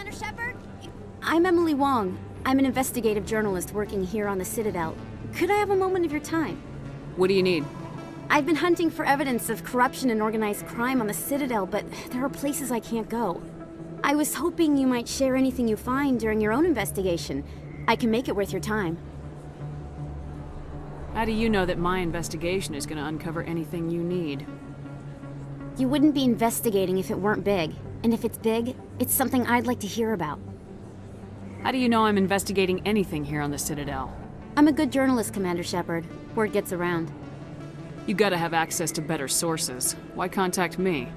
Commander Shepard? I'm Emily Wong. I'm an investigative journalist working here on the Citadel. Could I have a moment of your time? What do you need? I've been hunting for evidence of corruption and organized crime on the Citadel, but there are places I can't go. I was hoping you might share anything you find during your own investigation. I can make it worth your time. How do you know that my investigation is going to uncover anything you need? You wouldn't be investigating if it weren't big. And if it's big, it's something I'd like to hear about. How do you know I'm investigating anything here on the Citadel? I'm a good journalist, Commander Shepard. Word gets around. You gotta have access to better sources. Why contact me?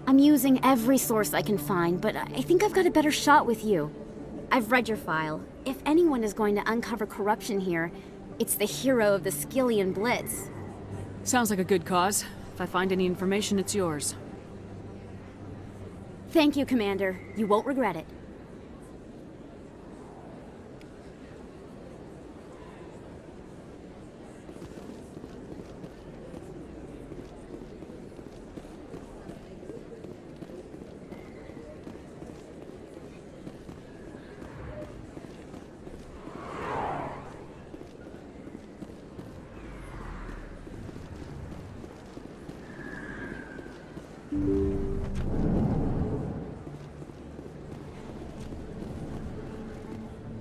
I'm using every source I can find, but I think I've got a better shot with you. I've read your file. If anyone is going to uncover corruption here, it's the hero of the Skillian Blitz. Sounds like a good cause. If I find any information, it's yours. Thank you, Commander. You won't regret it.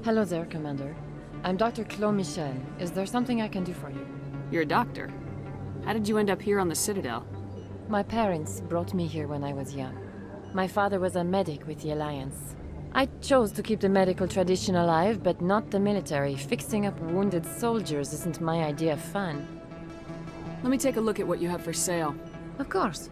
Hello there, Commander. I'm Dr. Claude Michel. Is there something I can do for you? You're a doctor. How did you end up here on the Citadel? My parents brought me here when I was young. My father was a medic with the Alliance. I chose to keep the medical tradition alive, but not the military. Fixing up wounded soldiers isn't my idea of fun. Let me take a look at what you have for sale. Of course.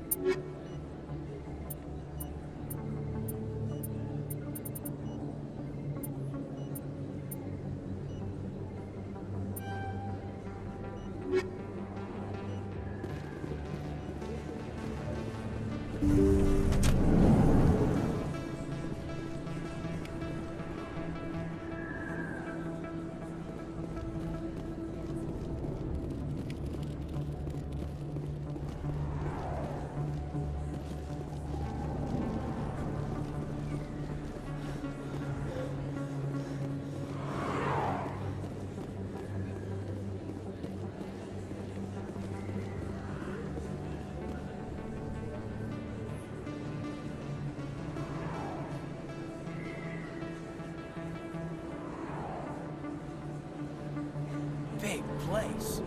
Big place.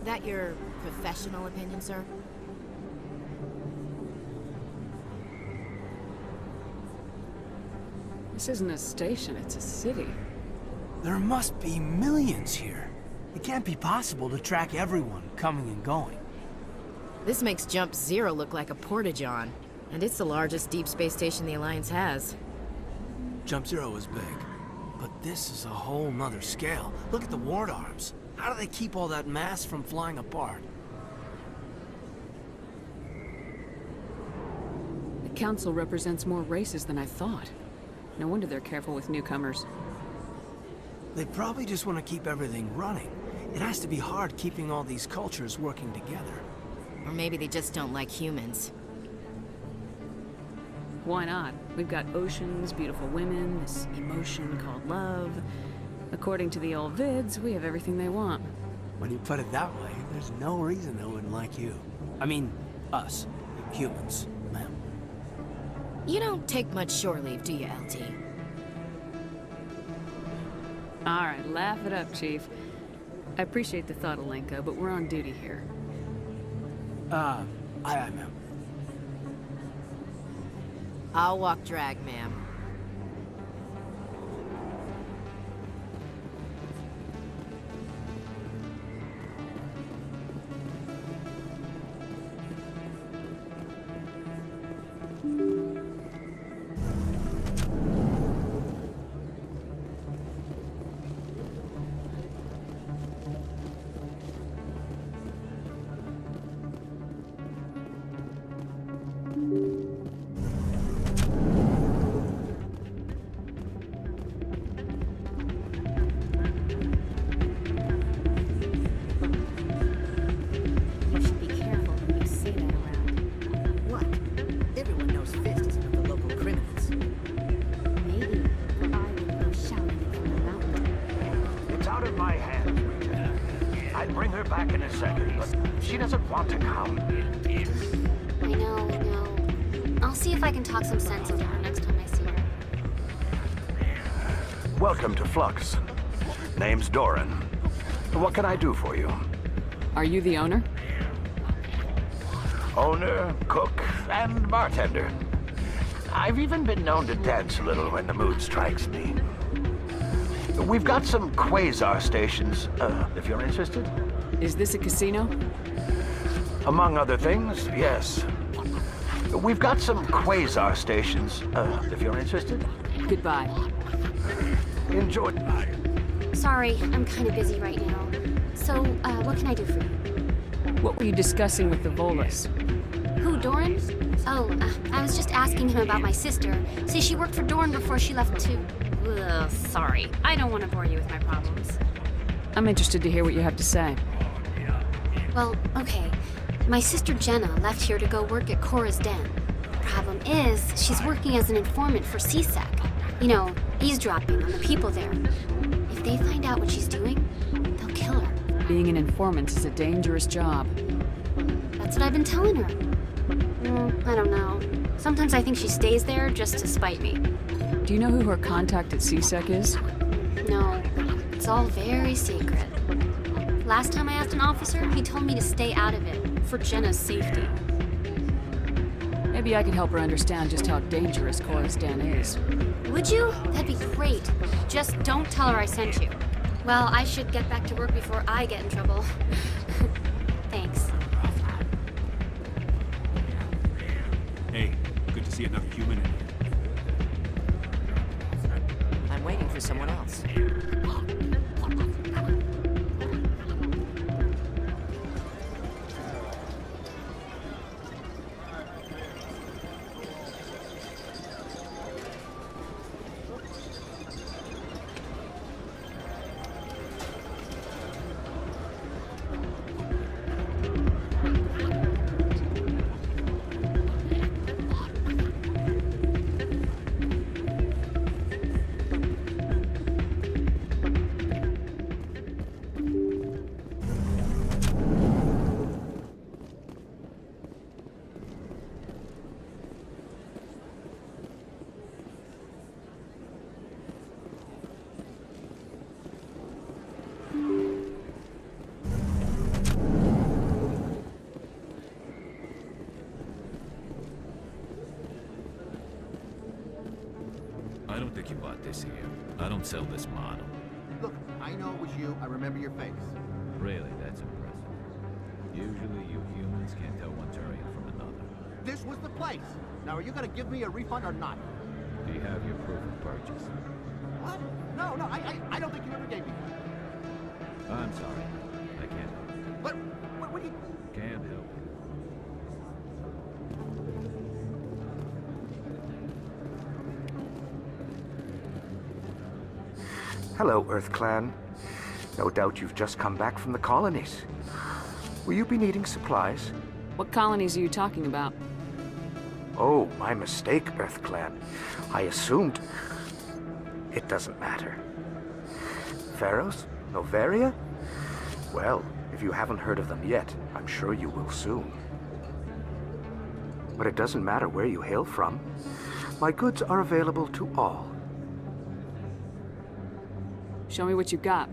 That your professional opinion, sir? This isn't a station, it's a city. There must be millions here. It can't be possible to track everyone coming and going. This makes Jump Zero look like a porta-john, and it's the largest deep space station the Alliance has. Jump Zero is big, but this is a whole nother scale. Look at the ward arms. How do they keep all that mass from flying apart? The Council represents more races than I thought. No wonder they're careful with newcomers. They probably just want to keep everything running. It has to be hard keeping all these cultures working together. Or maybe they just don't like humans. Why not? We've got oceans, beautiful women, this emotion called love. According to the old vids, we have everything they want. When you put it that way, there's no reason they wouldn't like you. I mean, us. Humans, ma'am. You don't take much shore leave, do you, LT? Alright, laugh it up, Chief. I appreciate the thought, Alenka, but we're on duty here. Aye, ma'am. I'll walk drag, ma'am. she doesn't want to come. I know. I'll see if I can talk some sense into her next time I see her. Welcome to Flux. Name's Doran. What can I do for you? Are you the owner? Owner, cook, and bartender. I've even been known to dance a little when the mood strikes me. We've got some quasar stations, if you're interested. Is this a casino? Among other things, yes. We've got some quasar stations, if you're interested. Goodbye. Enjoy. Sorry, I'm kind of busy right now. So, what can I do for you? What were you discussing with the Volus? Who, Doran? Oh, I was just asking him about my sister. See, she worked for Doran before she left too. Ugh, sorry. I don't want to bore you with my problems. I'm interested to hear what you have to say. Well, okay. My sister Jenna left here to go work at Cora's Den. Problem is, she's working as an informant for CSEC. You know, eavesdropping on the people there. If they find out what she's doing, they'll kill her. Being an informant is a dangerous job. That's what I've been telling her. I don't know. Sometimes I think she stays there just to spite me. Do you know who her contact at CSEC is? No, it's all very secret. Last time I asked an officer, he told me to stay out of it, for Jenna's safety. Maybe I can help her understand just how dangerous Cora's Den is. Would you? That'd be great. Just don't tell her I sent you. Well, I should get back to work before I get in trouble. Thanks. Hey, good to see another human in here. I'm waiting for someone else. I don't think you bought this here. I don't sell this model. Look, I know it was you. I remember your face. Really, that's impressive. Usually you humans can't tell one Turian from another. This was the place. Now, are you gonna give me a refund or not? Do you have your proof of purchase? What? No, I don't think you ever gave me. I'm sorry. I can't help it. What do you... Can't help it. Hello, Earth Clan. No doubt you've just come back from the colonies. Will you be needing supplies? What colonies are you talking about? Oh, my mistake, Earth Clan. I assumed... It doesn't matter. Pharaohs? Novaria? Well, if you haven't heard of them yet, I'm sure you will soon. But it doesn't matter where you hail from. My goods are available to all. Show me what you've got.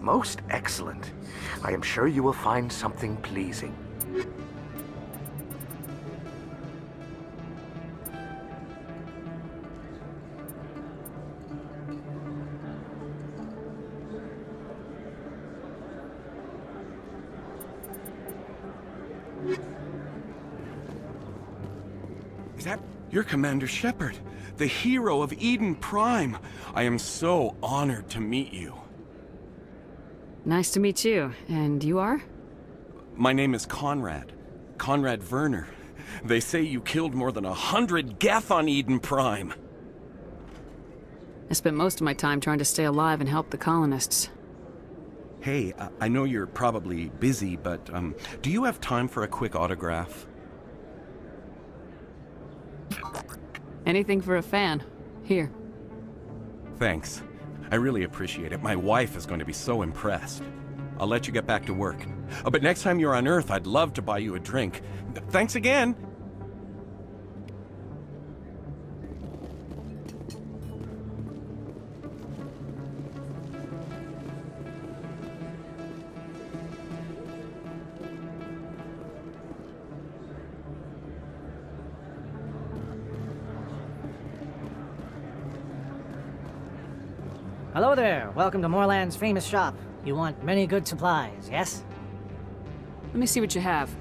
Most excellent. I am sure you will find something pleasing. Is that... You're Commander Shepard, the hero of Eden Prime. I am so honored to meet you. Nice to meet you. And you are? My name is Conrad. Conrad Werner. They say you killed more than 100 Geth on Eden Prime. I spent most of my time trying to stay alive and help the colonists. Hey, I know you're probably busy, but do you have time for a quick autograph? Anything for a fan. Here. Thanks. I really appreciate it. My wife is going to be so impressed. I'll let you get back to work. But next time you're on Earth, I'd love to buy you a drink. Thanks again! Hello there. Welcome to Moorland's famous shop. You want many good supplies, yes? Let me see what you have.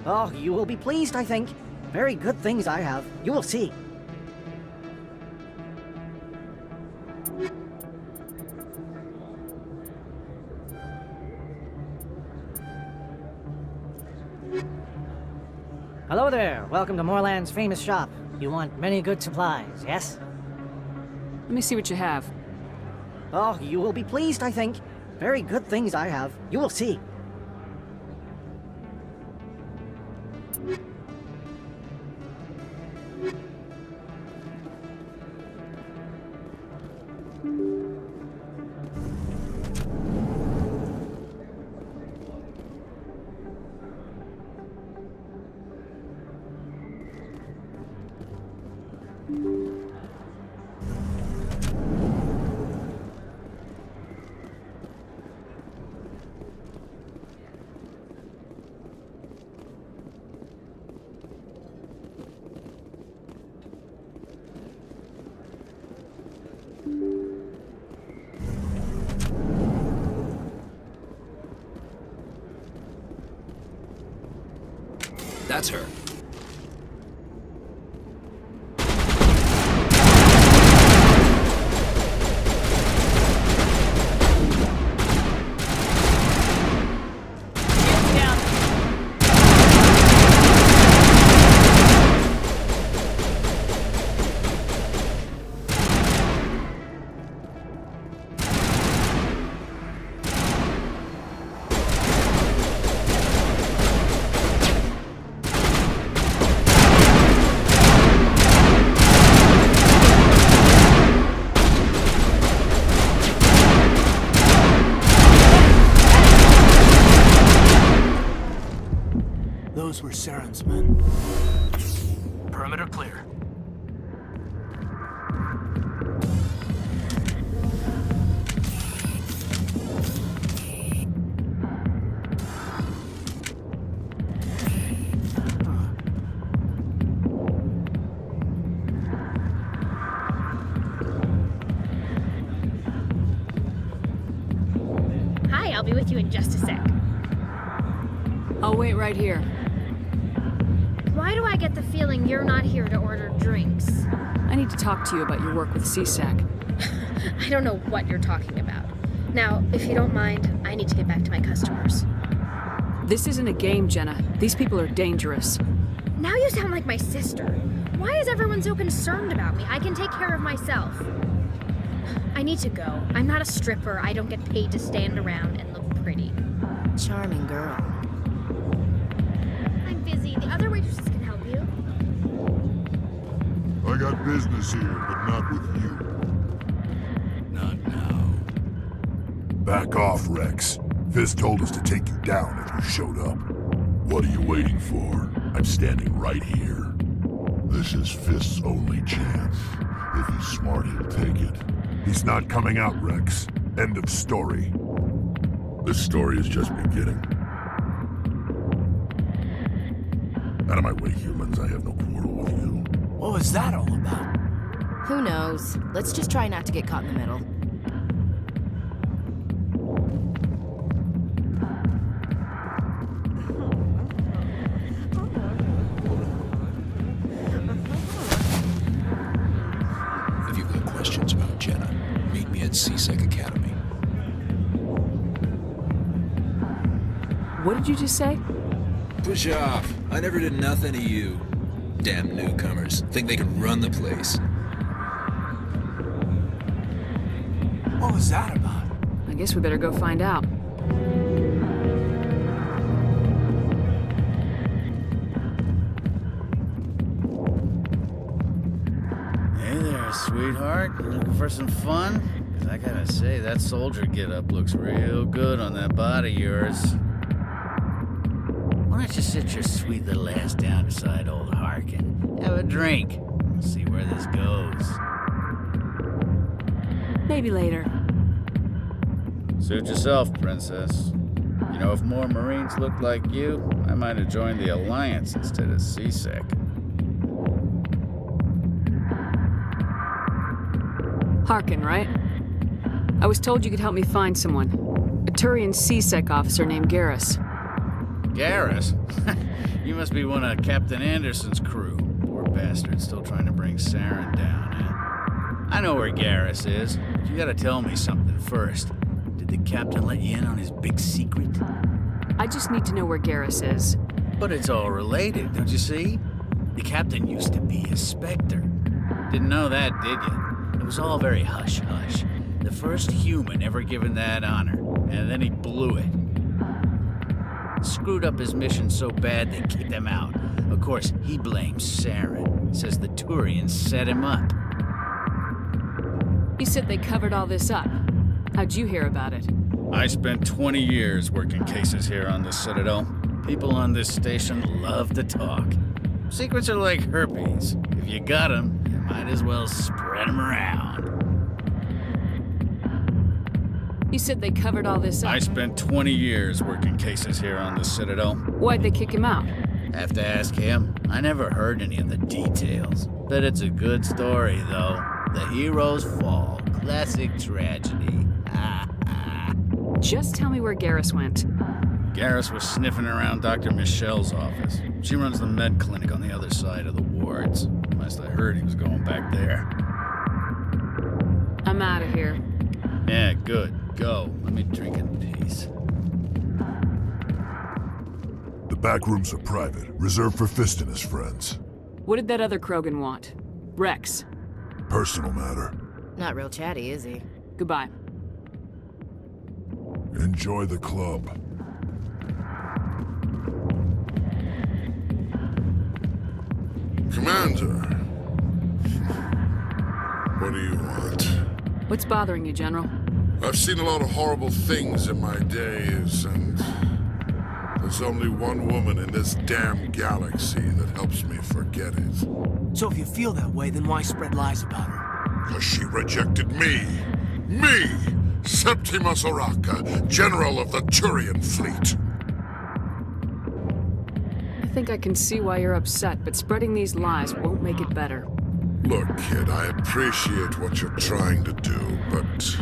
Oh, you will be pleased, I think. Very good things I have. You will see. Hello there. Welcome to Moorland's famous shop. You want many good supplies, yes? Let me see what you have. Oh, you will be pleased, I think. Very good things I have. You will see. That's her. Those were Saren's men. Perimeter clear. Hi, I'll be with you in just a sec. I'll wait right here. Why do I get the feeling you're not here to order drinks? I need to talk to you about your work with CSAC. I don't know what you're talking about. Now, if you don't mind, I need to get back to my customers. This isn't a game, Jenna. These people are dangerous. Now you sound like my sister. Why is everyone so concerned about me? I can take care of myself. I need to go. I'm not a stripper. I don't get paid to stand around and look pretty. Charming girl. I'm busy. The other waitresses can help you. I got business here, but not with you. Not now. Back off, Rex. Fist told us to take you down if you showed up. What are you waiting for? I'm standing right here. This is Fist's only chance. If he's smart, he'll take it. He's not coming out, Rex. End of story. This story is just beginning. Out of my way, humans. I have no quarrel with you. What was that all about? Who knows? Let's just try not to get caught in the middle. If you've got questions about Jenna, meet me at CSEC Academy. What did you just say? Push off. I never did nothing to you. Damn newcomers. Think they can run the place. What was that about? I guess we better go find out. Hey there, sweetheart. You looking for some fun? 'Cause I gotta say, that soldier getup looks real good on that body of yours. Why don't you sit your sweet little ass down beside old Harkin? Have a drink. See where this goes. Maybe later. Suit yourself, princess. You know, if more Marines looked like you, I might have joined the Alliance instead of CSEC. Harkin, right? I was told you could help me find someone. A Turian CSEC officer named Garrus. Garrus? You must be one of Captain Anderson's crew. Poor bastard, still trying to bring Saren down, eh? I know where Garrus is, but you gotta tell me something first. Did the captain let you in on his big secret? I just need to know where Garrus is. But it's all related, don't you see? The captain used to be a Spectre. Didn't know that, did you? It was all very hush-hush. The first human ever given that honor, and then he blew it. Screwed up his mission so bad they kicked him out. Of course, he blames Saren. Says the Turians set him up. You said they covered all this up. How'd you hear about it? I spent 20 years working cases here on the Citadel. People on this station love to talk. Secrets are like herpes. If you got them, you might as well spread them around. You said they covered all this up. I spent 20 years working cases here on the Citadel. Why'd they kick him out? Have to ask him. I never heard any of the details. Bet it's a good story, though. The heroes fall. Classic tragedy. Just tell me where Garrus went. Garrus was sniffing around Dr. Michelle's office. She runs the med clinic on the other side of the wards. Last I heard, he was going back there. I'm out of here. Yeah, good. Go. Let me drink in peace. The back rooms are private, reserved for Fist and his friends. What did that other Krogan want? Rex. Personal matter. Not real chatty, is he? Goodbye. Enjoy the club. Commander. What do you want? What's bothering you, General? I've seen a lot of horrible things in my days, and there's only one woman in this damn galaxy that helps me forget it. So if you feel that way, then why spread lies about her? Because she rejected me! Me! Septimus Oraka, General of the Turian Fleet! I think I can see why you're upset, but spreading these lies won't make it better. Look, kid, I appreciate what you're trying to do, but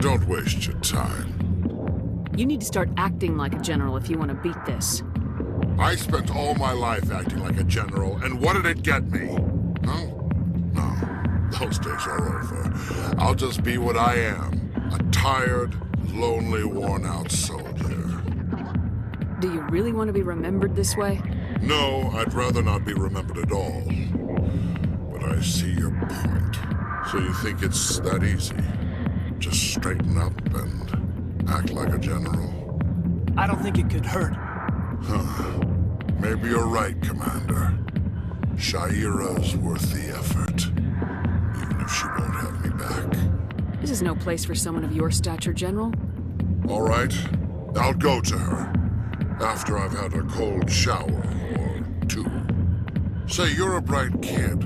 don't waste your time. You need to start acting like a general if you want to beat this. I spent all my life acting like a general, and what did it get me? No? No. Those days are over. I'll just be what I am. A tired, lonely, worn-out soldier. Do you really want to be remembered this way? No, I'd rather not be remembered at all. But I see your point. So you think it's that easy? Just straighten up and act like a general? I don't think it could hurt. Huh. Maybe you're right, Commander. Shaira's worth the effort. Even if she won't have me back. This is no place for someone of your stature, General. All right. I'll go to her. After I've had a cold shower or two. Say, you're a bright kid.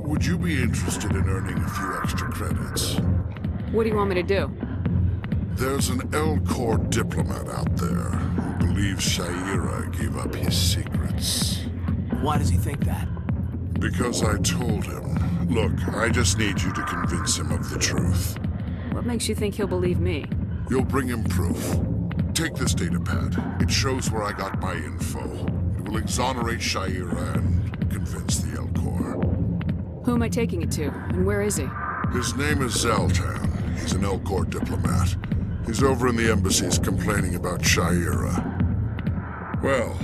Would you be interested in earning a few extra credits? What do you want me to do? There's an L-Corps diplomat out there who believes Shaira gave up his secrets. Why does he think that? Because I told him. Look, I just need you to convince him of the truth. What makes you think he'll believe me? You'll bring him proof. Take this datapad. It shows where I got my info. It will exonerate Shaira and convince the L-Corps. Who am I taking it to, and where is he? His name is Zaltan. He's an L-Corps diplomat. He's over in the embassies complaining about Shaira. Well,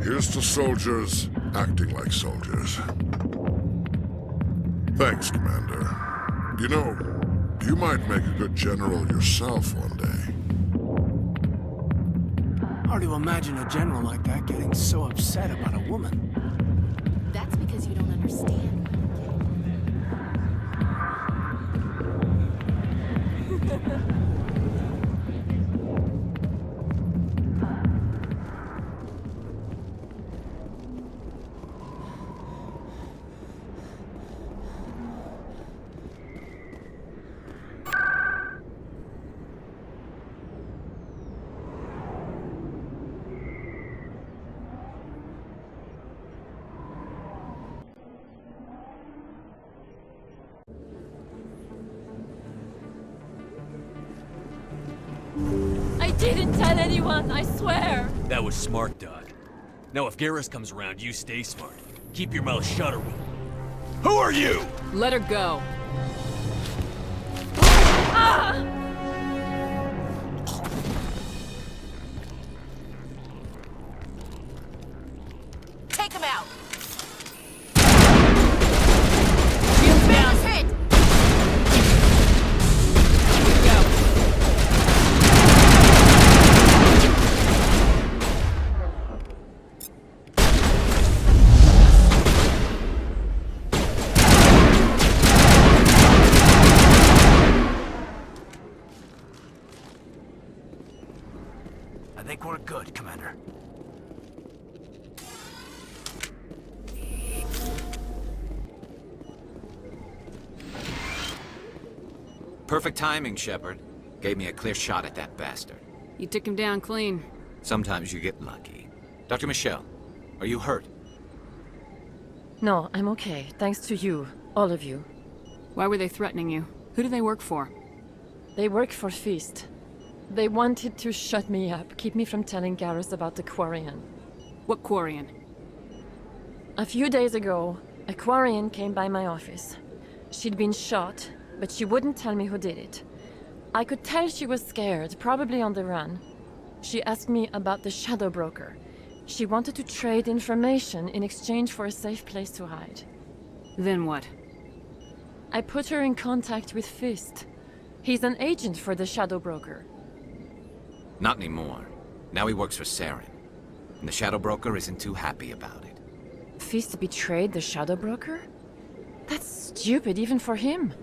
here's to soldiers acting like soldiers. Thanks, Commander. You know, you might make a good general yourself one day. Hard to imagine a general like that getting so upset about a woman. That's because you don't understand. didn't tell anyone, I swear. That was smart, Doc. Now if Garrus comes around, you stay smart. Keep your mouth shut or we'll... Who are you? Let her go. Ah! Take him out! Shields down. Hit! I think we're good, Commander. Perfect timing, Shepard. Gave me a clear shot at that bastard. You took him down clean. Sometimes you get lucky. Dr. Michelle, are you hurt? No, I'm okay. Thanks to you. All of you. Why were they threatening you? Who do they work for? They work for Feast. They wanted to shut me up, keep me from telling Garrus about the Quarian. What Quarian? A few days ago, a Quarian came by my office. She'd been shot, but she wouldn't tell me who did it. I could tell she was scared, probably on the run. She asked me about the Shadow Broker. She wanted to trade information in exchange for a safe place to hide. Then what? I put her in contact with Fist. He's an agent for the Shadow Broker. Not anymore. Now he works for Saren. And the Shadow Broker isn't too happy about it. Fist betrayed the Shadow Broker? That's stupid even for him.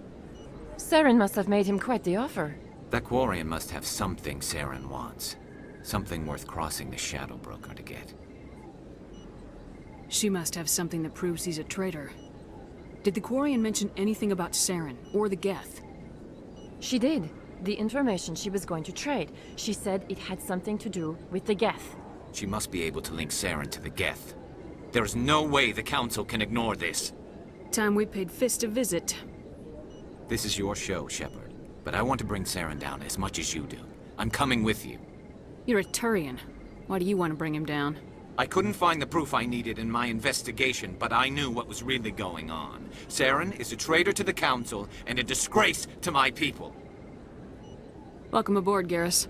Saren must have made him quite the offer. That Quarian must have something Saren wants. Something worth crossing the Shadow Broker to get. She must have something that proves he's a traitor. Did the Quarian mention anything about Saren or the Geth? She did. The information she was going to trade. She said it had something to do with the Geth. She must be able to link Saren to the Geth. There is no way the Council can ignore this. Time we paid Fist a visit. This is your show, Shepard. But I want to bring Saren down as much as you do. I'm coming with you. You're a Turian. Why do you want to bring him down? I couldn't find the proof I needed in my investigation, but I knew what was really going on. Saren is a traitor to the Council and a disgrace to my people. Welcome aboard, Garrus.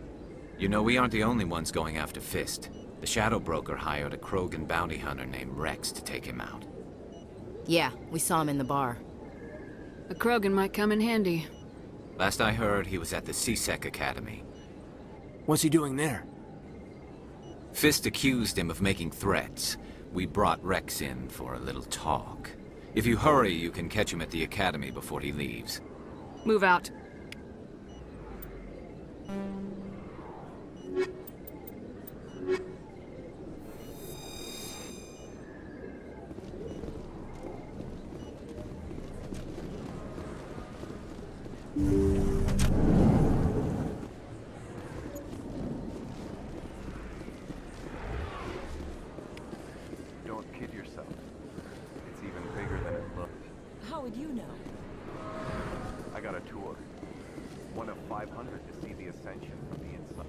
You know, we aren't the only ones going after Fist. The Shadow Broker hired a Krogan bounty hunter named Rex to take him out. Yeah, we saw him in the bar. A Krogan might come in handy. Last I heard, he was at the CSEC Academy. What's he doing there? Fist accused him of making threats. We brought Rex in for a little talk. If you hurry, you can catch him at the Academy before he leaves. Move out. Don't kid yourself. It's even bigger than it looks. How would you know? I got a tour. One of 500 to see the Ascension from the inside.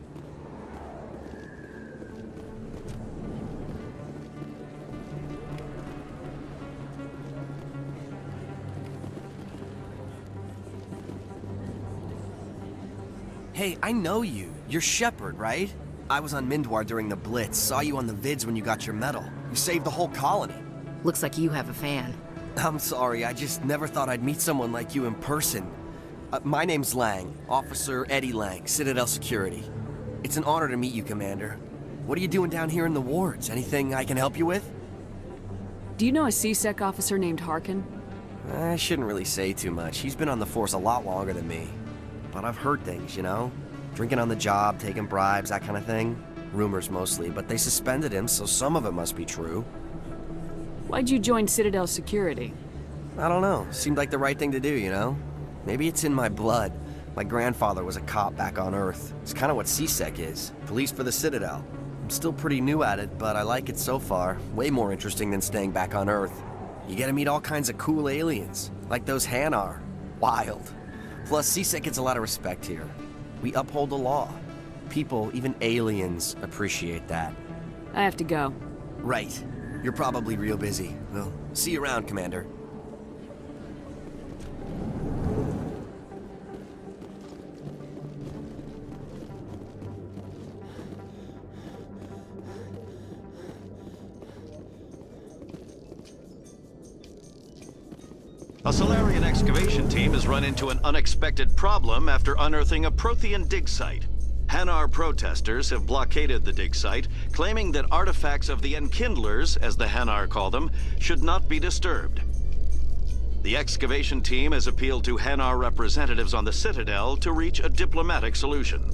Hey, I know you. You're Shepard, right? I was on Mindwar during the Blitz. Saw you on the vids when you got your medal. You saved the whole colony. Looks like you have a fan. I'm sorry, I just never thought I'd meet someone like you in person. My name's Lang, Officer Eddie Lang, Citadel Security. It's an honor to meet you, Commander. What are you doing down here in the wards? Anything I can help you with? Do you know a CSEC officer named Harkin? I shouldn't really say too much. He's been on the force a lot longer than me. But I've heard things, you know? Drinking on the job, taking bribes, that kind of thing. Rumors mostly, but they suspended him, so some of it must be true. Why'd you join Citadel Security? I don't know. Seemed like the right thing to do, you know? Maybe it's in my blood. My grandfather was a cop back on Earth. It's kind of what CSEC is. Police for the Citadel. I'm still pretty new at it, but I like it so far. Way more interesting than staying back on Earth. You get to meet all kinds of cool aliens, like those Hanar. Wild. Plus, CSEC gets a lot of respect here. We uphold the law. People, even aliens, appreciate that. I have to go. Right. You're probably real busy. Well, see you around, Commander. A Solarian excavation team has run into an unexpected problem after unearthing a Prothean dig site. Hanar protesters have blockaded the dig site, claiming that artifacts of the Enkindlers, as the Hanar call them, should not be disturbed. The excavation team has appealed to Hanar representatives on the Citadel to reach a diplomatic solution.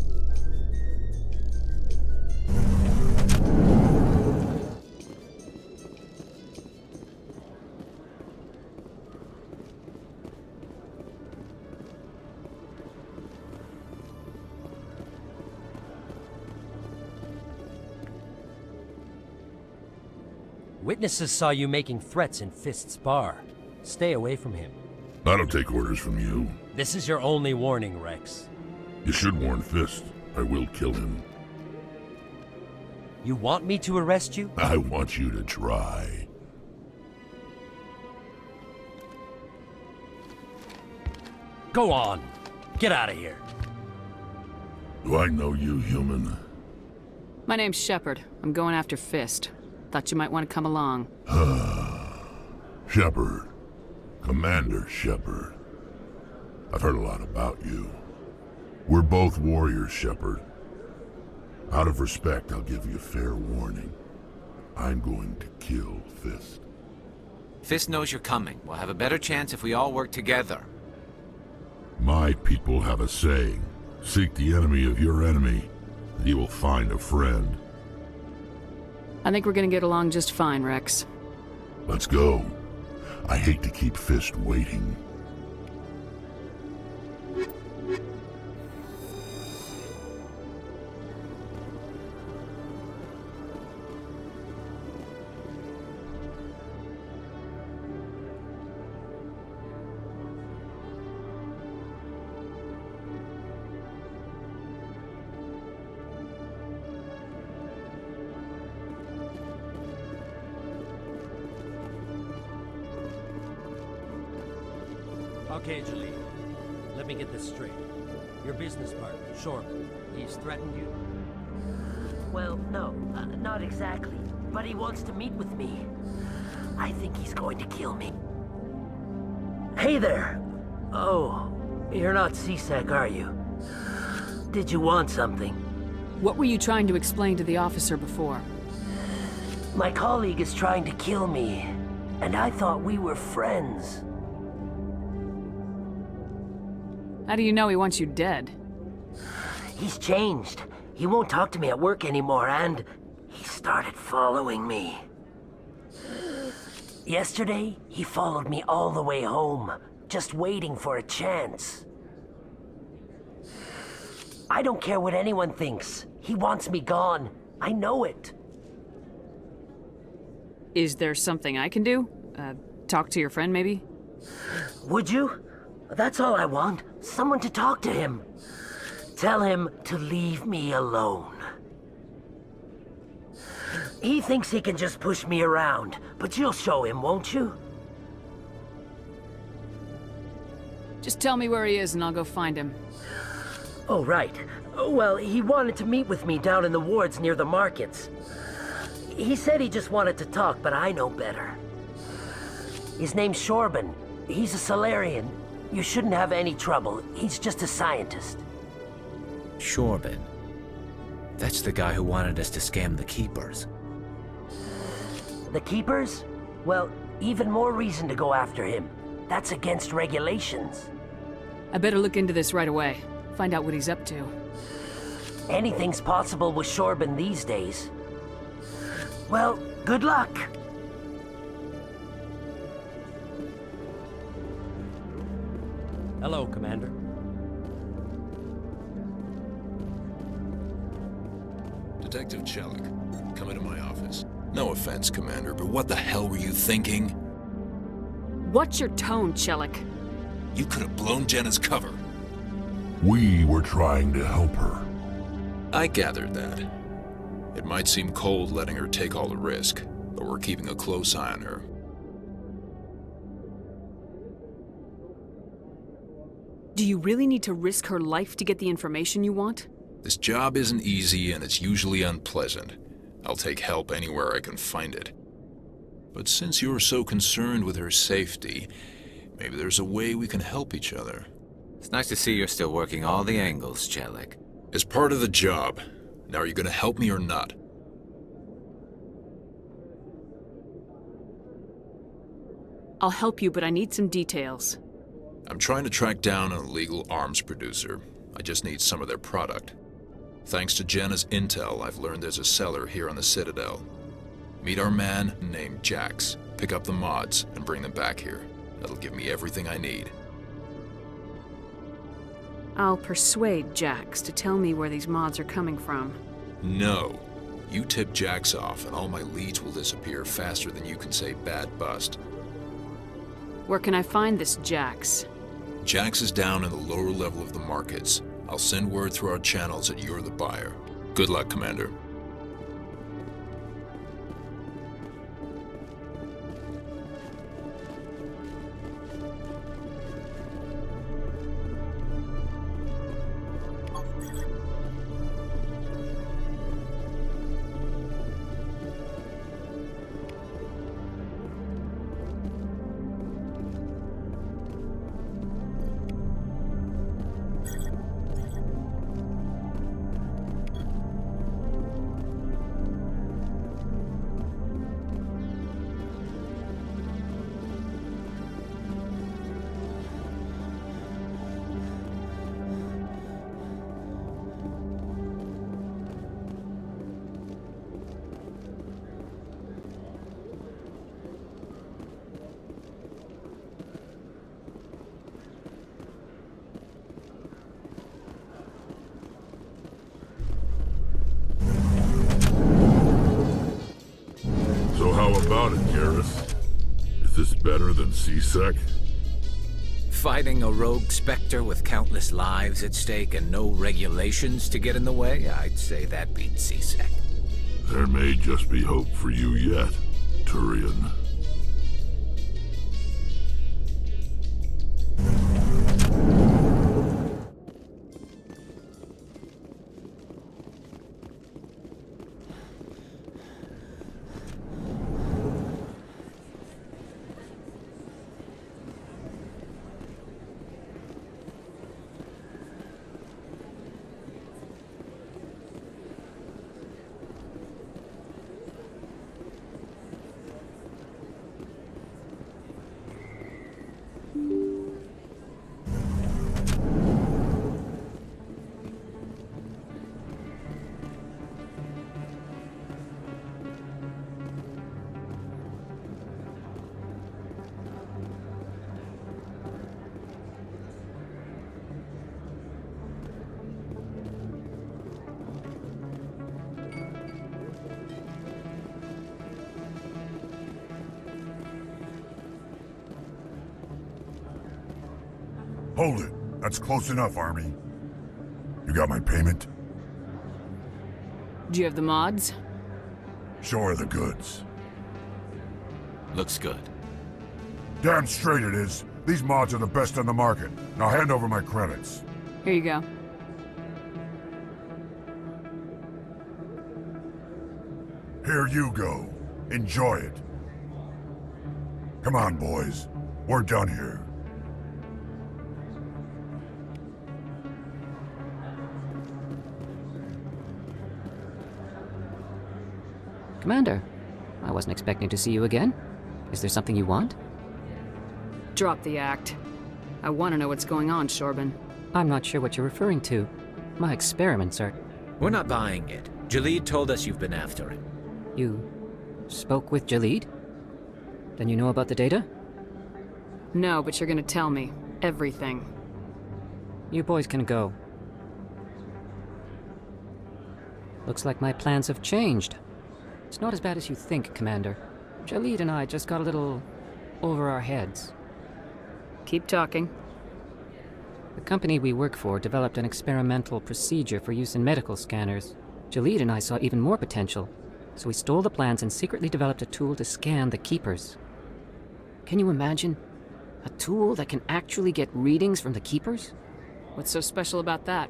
Witnesses saw you making threats in Fist's bar. Stay away from him. I don't take orders from you. This is your only warning, Rex. You should warn Fist. I will kill him. You want me to arrest you? I want you to try. Go on. Get out of here. Do I know you, human? My name's Shepard. I'm going after Fist. Thought you might want to come along. Shepard. Commander Shepard. I've heard a lot about you. We're both warriors, Shepard. Out of respect, I'll give you fair warning. I'm going to kill Fist. Fist knows you're coming. We'll have a better chance if we all work together. My people have a saying. Seek the enemy of your enemy, and you will find a friend. I think we're gonna get along just fine, Rex. Let's go. I hate to keep Fist waiting. Okay, Julie. Let me get this straight. Your business partner, Shorman, he's threatened you? Well, no, not exactly. But he wants to meet with me. I think he's going to kill me. Hey there! Oh, you're not C-Sec, are you? Did you want something? What were you trying to explain to the officer before? My colleague is trying to kill me, and I thought we were friends. How do you know he wants you dead? He's changed. He won't talk to me at work anymore, and he started following me. Yesterday, he followed me all the way home, just waiting for a chance. I don't care what anyone thinks. He wants me gone. I know it. Is there something I can do? Talk to your friend, maybe? Would you? That's all I want. Someone to talk to him. Tell him to leave me alone. He thinks he can just push me around, but you'll show him, won't you? Just tell me where he is and I'll go find him. Oh, right. Well, he wanted to meet with me down in the wards near the markets. He said he just wanted to talk, but I know better. His name's Shorban. He's a Solarian. You shouldn't have any trouble. He's just a scientist. Shorban. That's the guy who wanted us to scam the Keepers. The Keepers? Well, even more reason to go after him. That's against regulations. I better look into this right away. Find out what he's up to. Anything's possible with Shorban these days. Well, good luck. Hello, Commander. Detective Chelik, come into my office. No offense, Commander, but what the hell were you thinking? What's your tone, Chelik? You could have blown Jenna's cover. We were trying to help her. I gathered that. It might seem cold letting her take all the risk, but we're keeping a close eye on her. Do you really need to risk her life to get the information you want? This job isn't easy and it's usually unpleasant. I'll take help anywhere I can find it. But since you're so concerned with her safety, maybe there's a way we can help each other. It's nice to see you're still working all the angles, Chelik. As part of the job. Now are you gonna help me or not? I'll help you, but I need some details. I'm trying to track down an illegal arms producer. I just need some of their product. Thanks to Jenna's intel, I've learned there's a seller here on the Citadel. Meet our man named Jax, pick up the mods, and bring them back here. That'll give me everything I need. I'll persuade Jax to tell me where these mods are coming from. No. You tip Jax off, and all my leads will disappear faster than you can say bad bust. Where can I find this Jax? Jax is down in the lower level of the markets. I'll send word through our channels that you're the buyer. Good luck, Commander. So how about it, Garrus? Is this better than C-Sec? Fighting a rogue Spectre with countless lives at stake and no regulations to get in the way? I'd say that beats C-Sec. There may just be hope for you yet, Turian. Hold it. That's close enough, Army. You got my payment? Do you have the mods? Show her the goods. Looks good. Damn straight it is. These mods are the best on the market. Now hand over my credits. Here you go. Here you go. Enjoy it. Come on, boys. We're done here. Commander, I wasn't expecting to see you again. Is there something you want? Drop the act. I want to know what's going on, Shorban. I'm not sure what you're referring to. My experiments are... We're not buying it. Jalid told us you've been after him. You spoke with Jalid? Then you know about the data? No, but you're gonna tell me. Everything. You boys can go. Looks like my plans have changed. It's not as bad as you think, Commander. Jalid and I just got a little over our heads. Keep talking. The company we work for developed an experimental procedure for use in medical scanners. Jalid and I saw even more potential, so we stole the plans and secretly developed a tool to scan the Keepers. Can you imagine? A tool that can actually get readings from the Keepers? What's so special about that?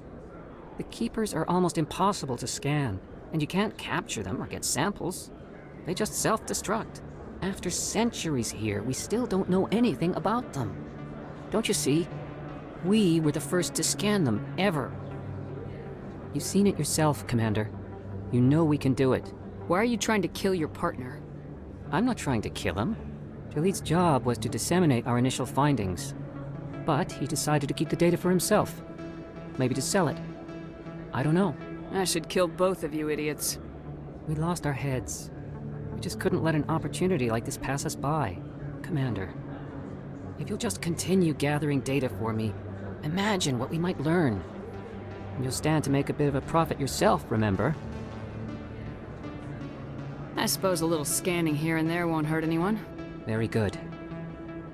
The Keepers are almost impossible to scan, and you can't capture them or get samples. They just self-destruct. After centuries here, we still don't know anything about them. Don't you see? We were the first to scan them, ever. You've seen it yourself, Commander. You know we can do it. Why are you trying to kill your partner? I'm not trying to kill him. Jalid's job was to disseminate our initial findings. But he decided to keep the data for himself. Maybe to sell it. I don't know. I should kill both of you idiots. We lost our heads. We just couldn't let an opportunity like this pass us by. Commander, if you'll just continue gathering data for me, imagine what we might learn. And you'll stand to make a bit of a profit yourself, remember? I suppose a little scanning here and there won't hurt anyone. Very good.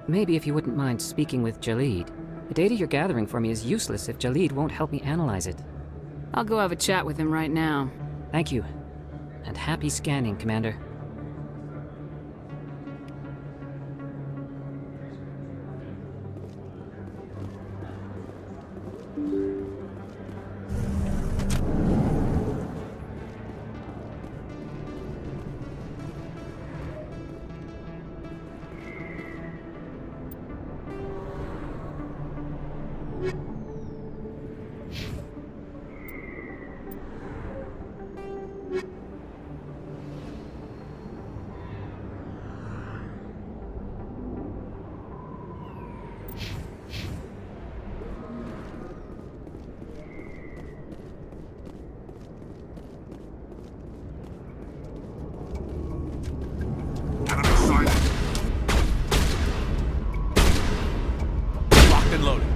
Maybe if you wouldn't mind speaking with Jalid. The data you're gathering for me is useless if Jalid won't help me analyze it. I'll go have a chat with him right now. Thank you. And happy scanning, Commander. Locked and loaded.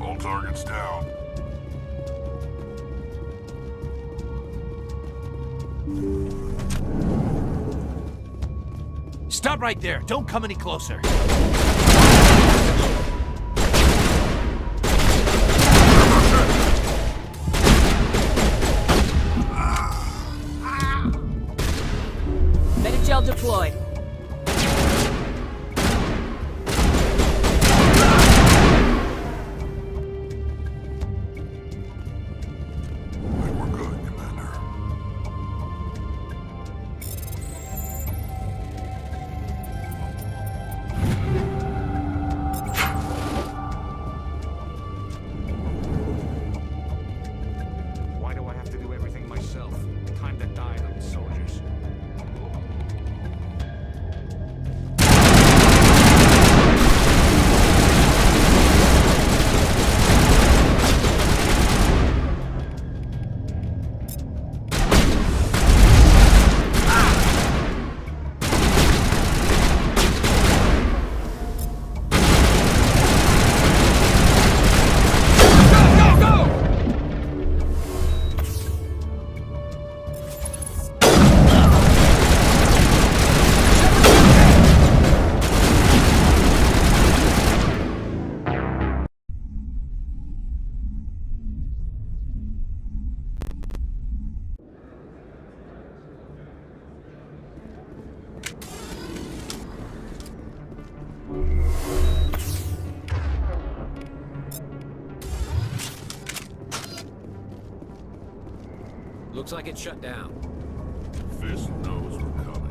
All targets down. Stop right there. Don't come any closer. Medigel deployed. We're good, Commander. Why do I have to do everything myself? Time to die, those soldiers. Looks like it's shut down. Fist knows we're coming.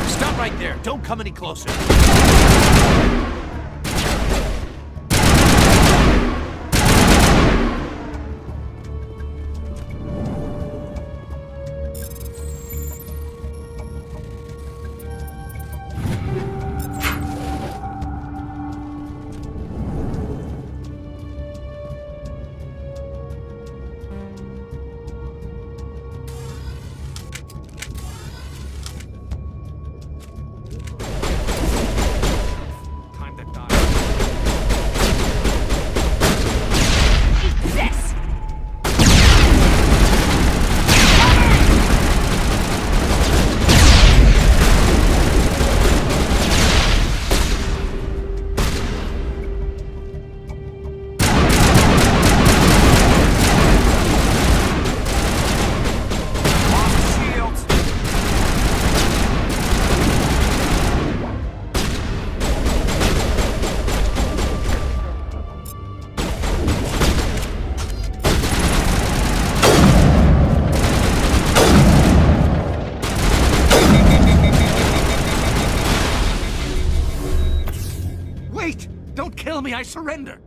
Stop right there! Don't come any closer! I surrender!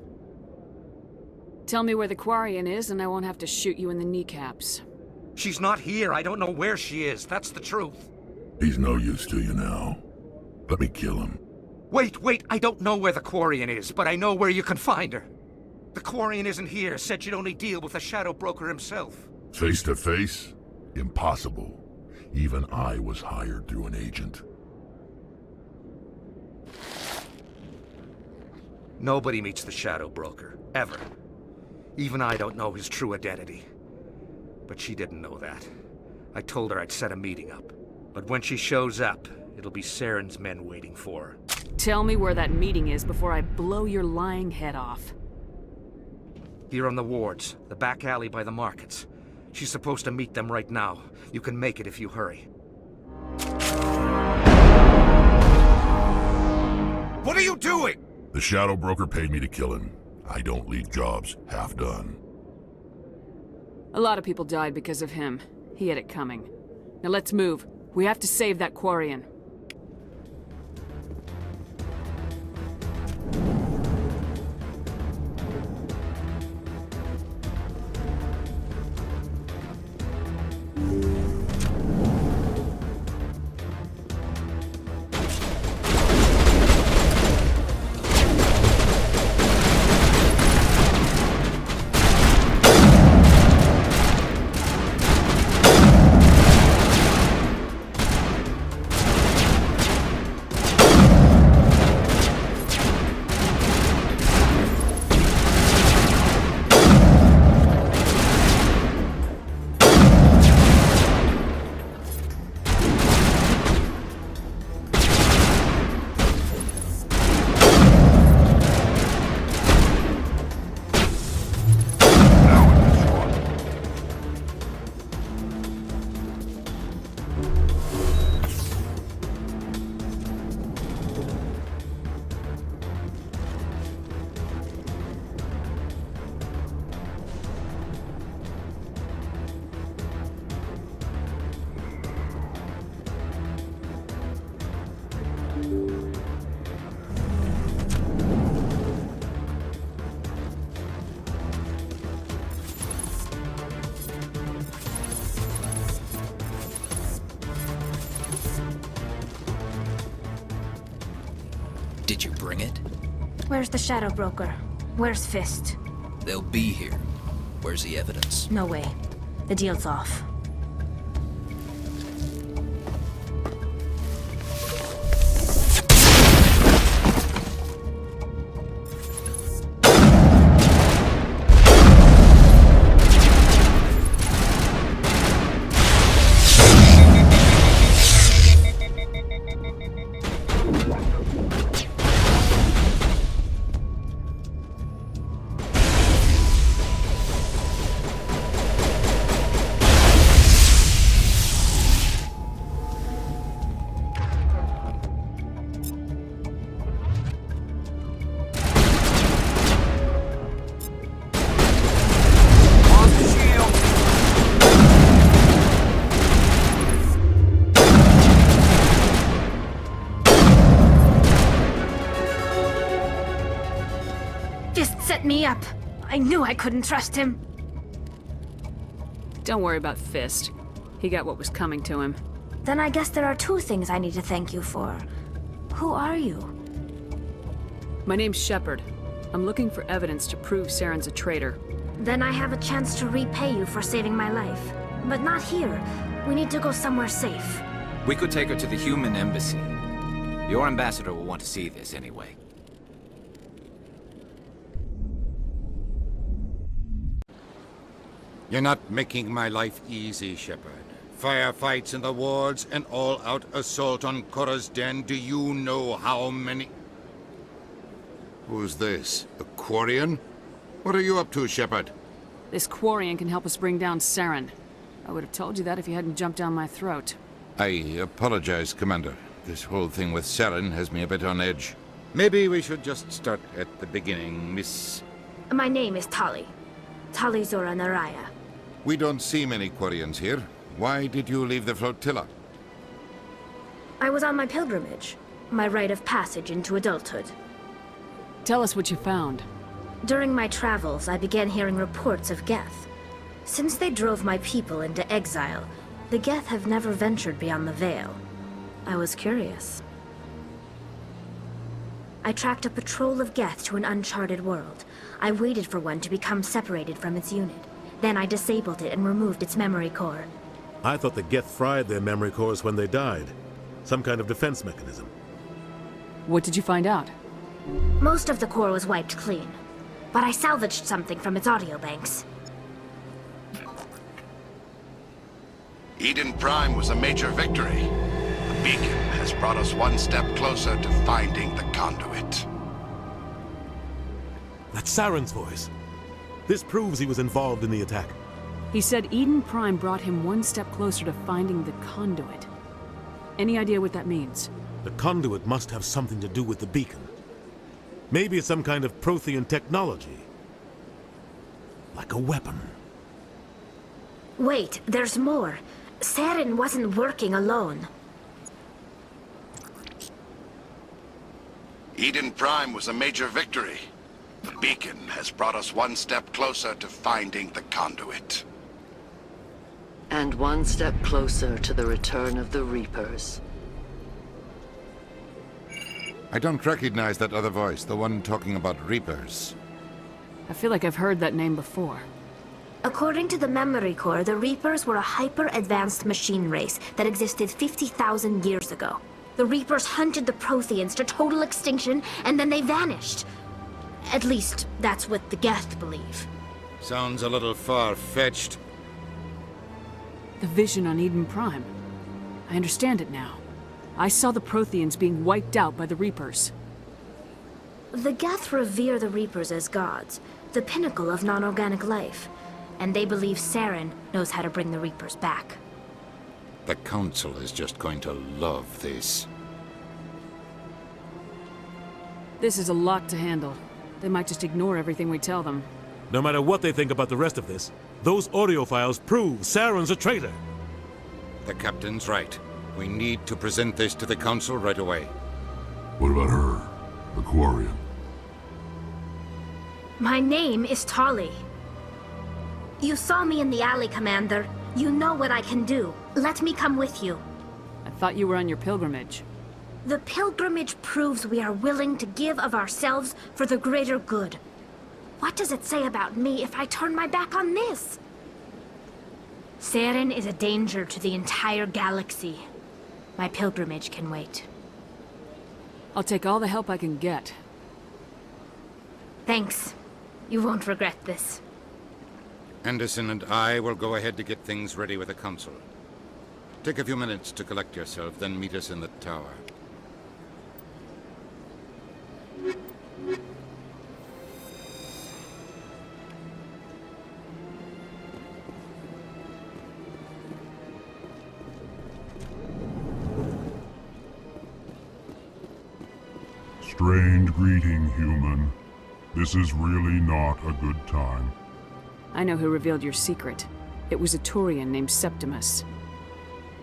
Tell me where the Quarian is, and I won't have to shoot you in the kneecaps. She's not here. I don't know where she is. That's the truth. He's no use to you now. Let me kill him. Wait. I don't know where the Quarian is, but I know where you can find her. The Quarian isn't here. Said you'd only deal with the Shadow Broker himself. Face to face? Impossible. Even I was hired through an agent. Nobody meets the Shadow Broker, ever. Even I don't know his true identity. But she didn't know that. I told her I'd set a meeting up. But when she shows up, it'll be Saren's men waiting for her. Tell me where that meeting is before I blow your lying head off. Here on the wards, the back alley by the markets. She's supposed to meet them right now. You can make it if you hurry. What are you doing? The Shadow Broker paid me to kill him. I don't leave jobs half done. A lot of people died because of him. He had it coming. Now let's move. We have to save that Quarian. Did you bring it? Where's the Shadow Broker? Where's Fist? They'll be here. Where's the evidence? No way. The deal's off. Me up. I knew I couldn't trust him. Don't worry about Fist. He got what was coming to him. Then I guess there are two things I need to thank you for. Who are you? My name's Shepard. I'm looking for evidence to prove Saren's a traitor. Then I have a chance to repay you for saving my life. But not here. We need to go somewhere safe. We could take her to the human embassy. Your ambassador will want to see this anyway. You're not making my life easy, Shepard. Firefights in the wards, an all-out assault on Korra's den. Do you know how many... Who's this? A Quarian? What are you up to, Shepard? This Quarian can help us bring down Saren. I would have told you that if you hadn't jumped down my throat. I apologize, Commander. This whole thing with Saren has me a bit on edge. Maybe we should just start at the beginning, Miss... My name is Tali. Tali Zora Naraya. We don't see many Quarians here. Why did you leave the flotilla? I was on my pilgrimage. My rite of passage into adulthood. Tell us what you found. During my travels, I began hearing reports of Geth. Since they drove my people into exile, the Geth have never ventured beyond the Veil. I was curious. I tracked a patrol of Geth to an uncharted world. I waited for one to become separated from its unit. Then I disabled it and removed its memory core. I thought the Geth fried their memory cores when they died. Some kind of defense mechanism. What did you find out? Most of the core was wiped clean, but I salvaged something from its audio banks. Eden Prime was a major victory. The beacon has brought us one step closer to finding the conduit. That's Saren's voice. This proves he was involved in the attack. He said Eden Prime brought him one step closer to finding the conduit. Any idea what that means? The conduit must have something to do with the beacon. Maybe it's some kind of Prothean technology. Like a weapon. Wait, there's more. Saren wasn't working alone. Eden Prime was a major victory. The beacon has brought us one step closer to finding the conduit. And one step closer to the return of the Reapers. I don't recognize that other voice, the one talking about Reapers. I feel like I've heard that name before. According to the memory core, the Reapers were a hyper-advanced machine race that existed 50,000 years ago. The Reapers hunted the Protheans to total extinction, and then they vanished. At least, that's what the Geth believe. Sounds a little far-fetched. The vision on Eden Prime. I understand it now. I saw the Protheans being wiped out by the Reapers. The Geth revere the Reapers as gods, the pinnacle of non-organic life. And they believe Saren knows how to bring the Reapers back. The Council is just going to love this. This is a lot to handle. They might just ignore everything we tell them. No matter what they think about the rest of this, those audio files prove Saren's a traitor. The Captain's right. We need to present this to the Council right away. What about her? The Quarian? My name is Tali. You saw me in the alley, Commander. You know what I can do. Let me come with you. I thought you were on your pilgrimage. The pilgrimage proves we are willing to give of ourselves for the greater good. What does it say about me if I turn my back on this? Saren is a danger to the entire galaxy. My pilgrimage can wait. I'll take all the help I can get. Thanks. You won't regret this. Anderson and I will go ahead to get things ready with the Council. Take a few minutes to collect yourself, then meet us in the tower. Strange greeting, human. This is really not a good time. I know who revealed your secret. It was a Turian named Septimus.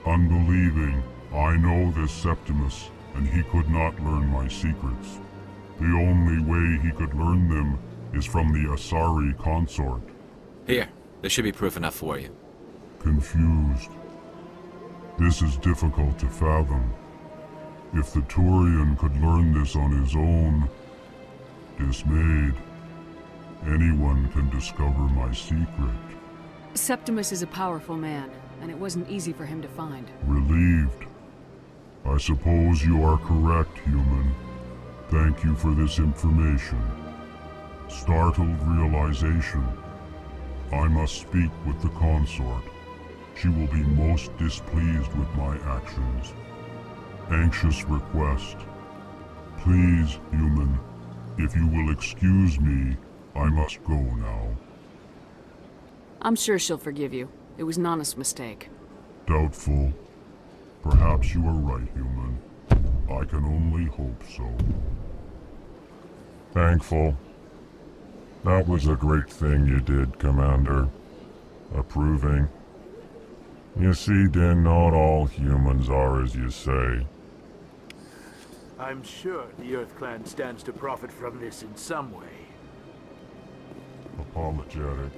Unbelieving, I know this Septimus, and he could not learn my secrets. The only way he could learn them is from the Asari consort. Here, there should be proof enough for you. Confused. This is difficult to fathom. If the Turian could learn this on his own, dismayed, anyone can discover my secret. Septimus is a powerful man, and it wasn't easy for him to find. Relieved. I suppose you are correct, human. Thank you for this information. Startled realization. I must speak with the consort. She will be most displeased with my actions. Anxious request. Please, human, if you will excuse me, I must go now. I'm sure she'll forgive you. It was an honest mistake. Doubtful. Perhaps you are right, human. I can only hope so. Thankful. That was a great thing you did, Commander. Approving. You see, then, not all humans are as you say. I'm sure the Earth Clan stands to profit from this in some way. Apologetic.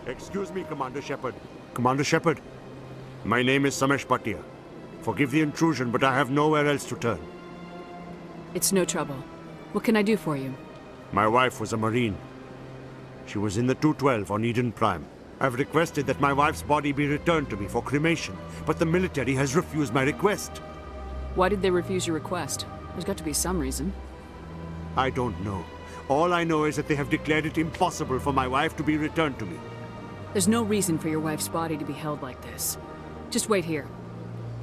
Excuse me, Commander Shepard. Commander Shepard, my name is Samesh Bhatia. Forgive the intrusion, but I have nowhere else to turn. It's no trouble. What can I do for you? My wife was a Marine. She was in the 212 on Eden Prime. I've requested that my wife's body be returned to me for cremation, but the military has refused my request. Why did they refuse your request? There's got to be some reason. I don't know. All I know is that they have declared it impossible for my wife to be returned to me. There's no reason for your wife's body to be held like this. Just wait here.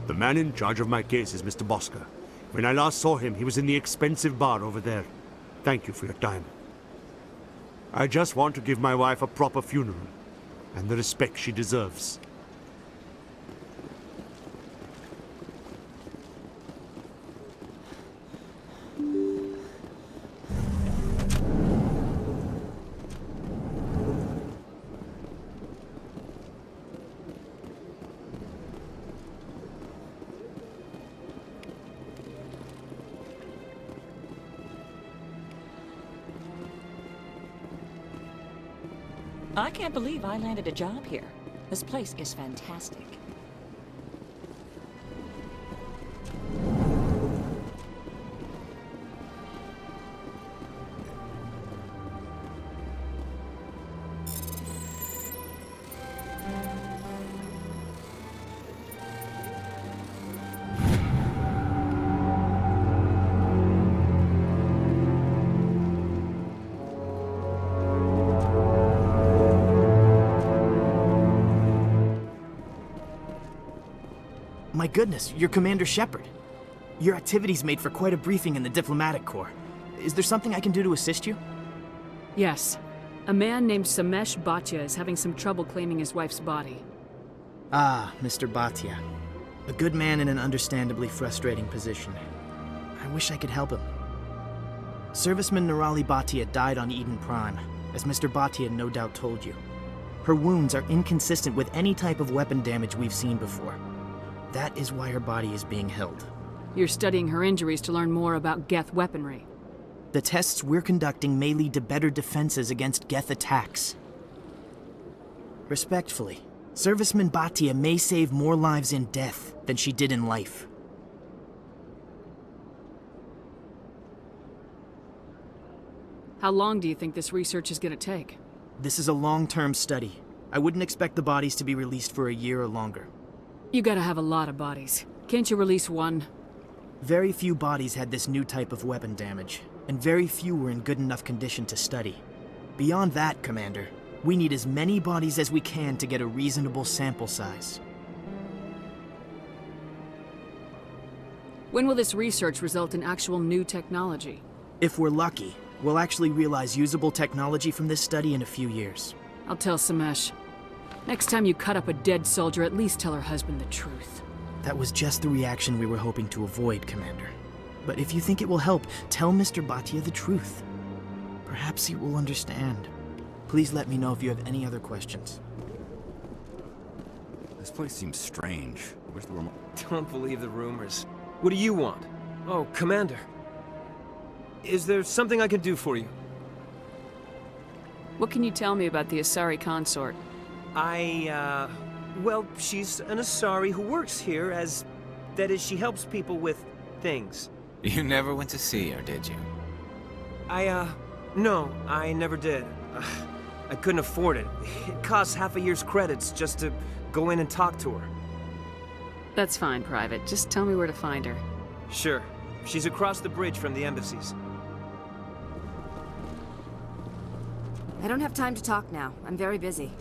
The man in charge of my case is Mr. Bosker. When I last saw him, he was in the expensive bar over there. Thank you for your time. I just want to give my wife a proper funeral, and the respect she deserves. I can't believe I landed a job here. This place is fantastic. My goodness, you're Commander Shepard. Your activities made for quite a briefing in the Diplomatic Corps. Is there something I can do to assist you? Yes. A man named Samesh Bhatia is having some trouble claiming his wife's body. Ah, Mr. Bhatia. A good man in an understandably frustrating position. I wish I could help him. Serviceman Nirali Bhatia died on Eden Prime, as Mr. Bhatia no doubt told you. Her wounds are inconsistent with any type of weapon damage we've seen before. That is why her body is being held. You're studying her injuries to learn more about Geth weaponry. The tests we're conducting may lead to better defenses against Geth attacks. Respectfully, Serviceman Bhatia may save more lives in death than she did in life. How long do you think this research is gonna take? This is a long-term study. I wouldn't expect the bodies to be released for a year or longer. You gotta have a lot of bodies. Can't you release one? Very few bodies had this new type of weapon damage, and very few were in good enough condition to study. Beyond that, Commander, we need as many bodies as we can to get a reasonable sample size. When will this research result in actual new technology? If we're lucky, we'll actually realize usable technology from this study in a few years. I'll tell Samesh. Next time you cut up a dead soldier, at least tell her husband the truth. That was just the reaction we were hoping to avoid, Commander. But if you think it will help, tell Mr. Bhatia the truth. Perhaps he will understand. Please let me know if you have any other questions. This place seems strange. Where's the room? Don't believe the rumors. What do you want? Oh, Commander. Is there something I can do for you? What can you tell me about the Asari consort? Well, she's an Asari who works here as... That is, she helps people with things. You never went to see her, did you? No, I never did. I couldn't afford it. It costs half a year's credits just to go in and talk to her. That's fine, Private. Just tell me where to find her. Sure. She's across the bridge from the embassies. I don't have time to talk now. I'm very busy.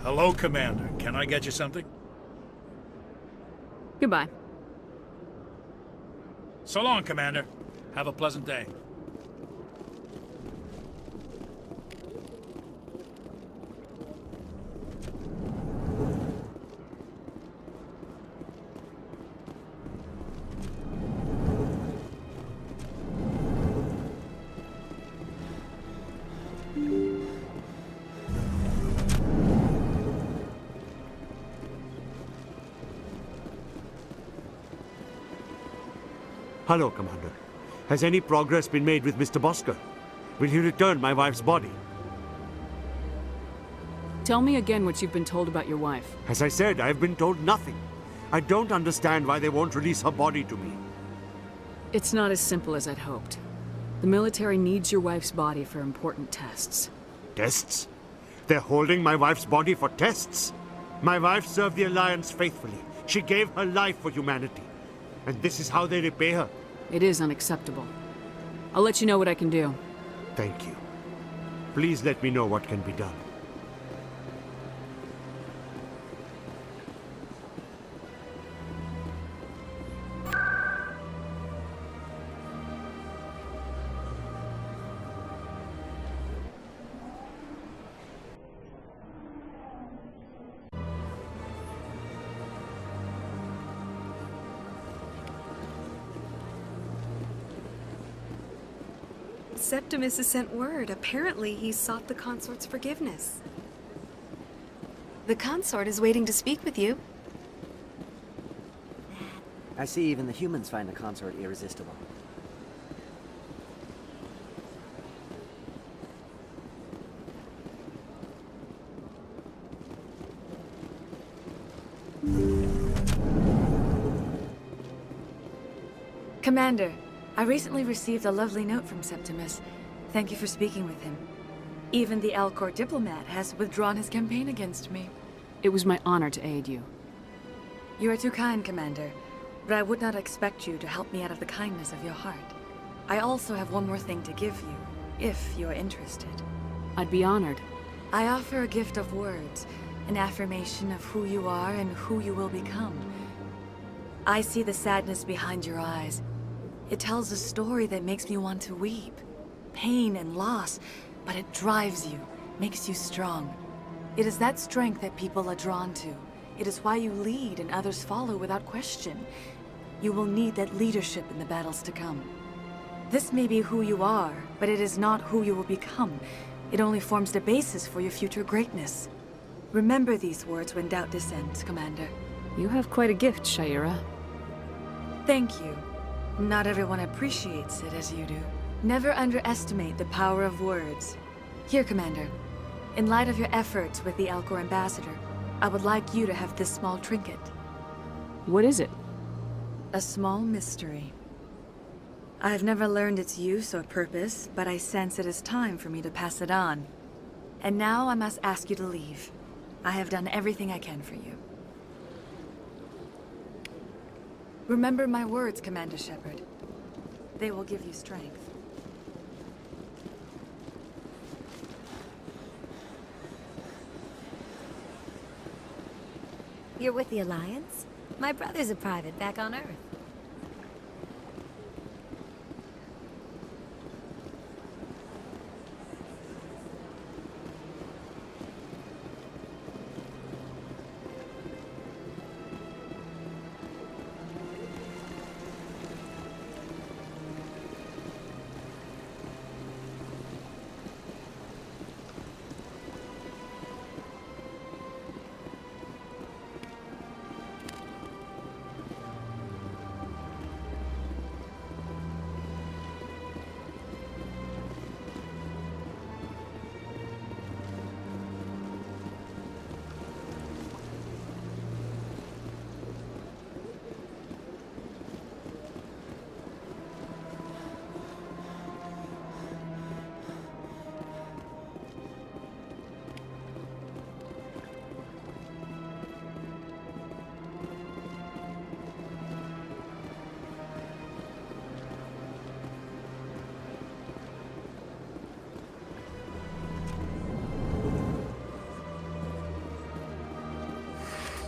Hello, Commander. Can I get you something? Goodbye. So long, Commander. Have a pleasant day. Hello, Commander. Has any progress been made with Mr. Bosker? Will he return my wife's body? Tell me again what you've been told about your wife. As I said, I've been told nothing. I don't understand why they won't release her body to me. It's not as simple as I'd hoped. The military needs your wife's body for important tests. Tests? They're holding my wife's body for tests? My wife served the Alliance faithfully. She gave her life for humanity. And this is how they repay her. It is unacceptable. I'll let you know what I can do. Thank you. Please let me know what can be done. Septimus has sent word. Apparently, he sought the consort's forgiveness. The consort is waiting to speak with you. I see even the humans find the consort irresistible. Commander, I recently received a lovely note from Septimus. Thank you for speaking with him. Even the Alcor diplomat has withdrawn his campaign against me. It was my honor to aid you. You are too kind, Commander, but I would not expect you to help me out of the kindness of your heart. I also have one more thing to give you, if you are interested. I'd be honored. I offer a gift of words, an affirmation of who you are and who you will become. I see the sadness behind your eyes. It tells a story that makes me want to weep. Pain and loss, but it drives you, makes you strong. It is that strength that people are drawn to. It is why you lead and others follow without question. You will need that leadership in the battles to come. This may be who you are, but it is not who you will become. It only forms the basis for your future greatness. Remember these words when doubt descends, Commander. You have quite a gift, Shaira. Thank you. Not everyone appreciates it as you do. Never underestimate the power of words. Here, Commander. In light of your efforts with the Alcor Ambassador, I would like you to have this small trinket. What is it? A small mystery. I have never learned its use or purpose, but I sense it is time for me to pass it on. And now I must ask you to leave. I have done everything I can for you. Remember my words, Commander Shepard. They will give you strength. You're with the Alliance? My brother's a private back on Earth.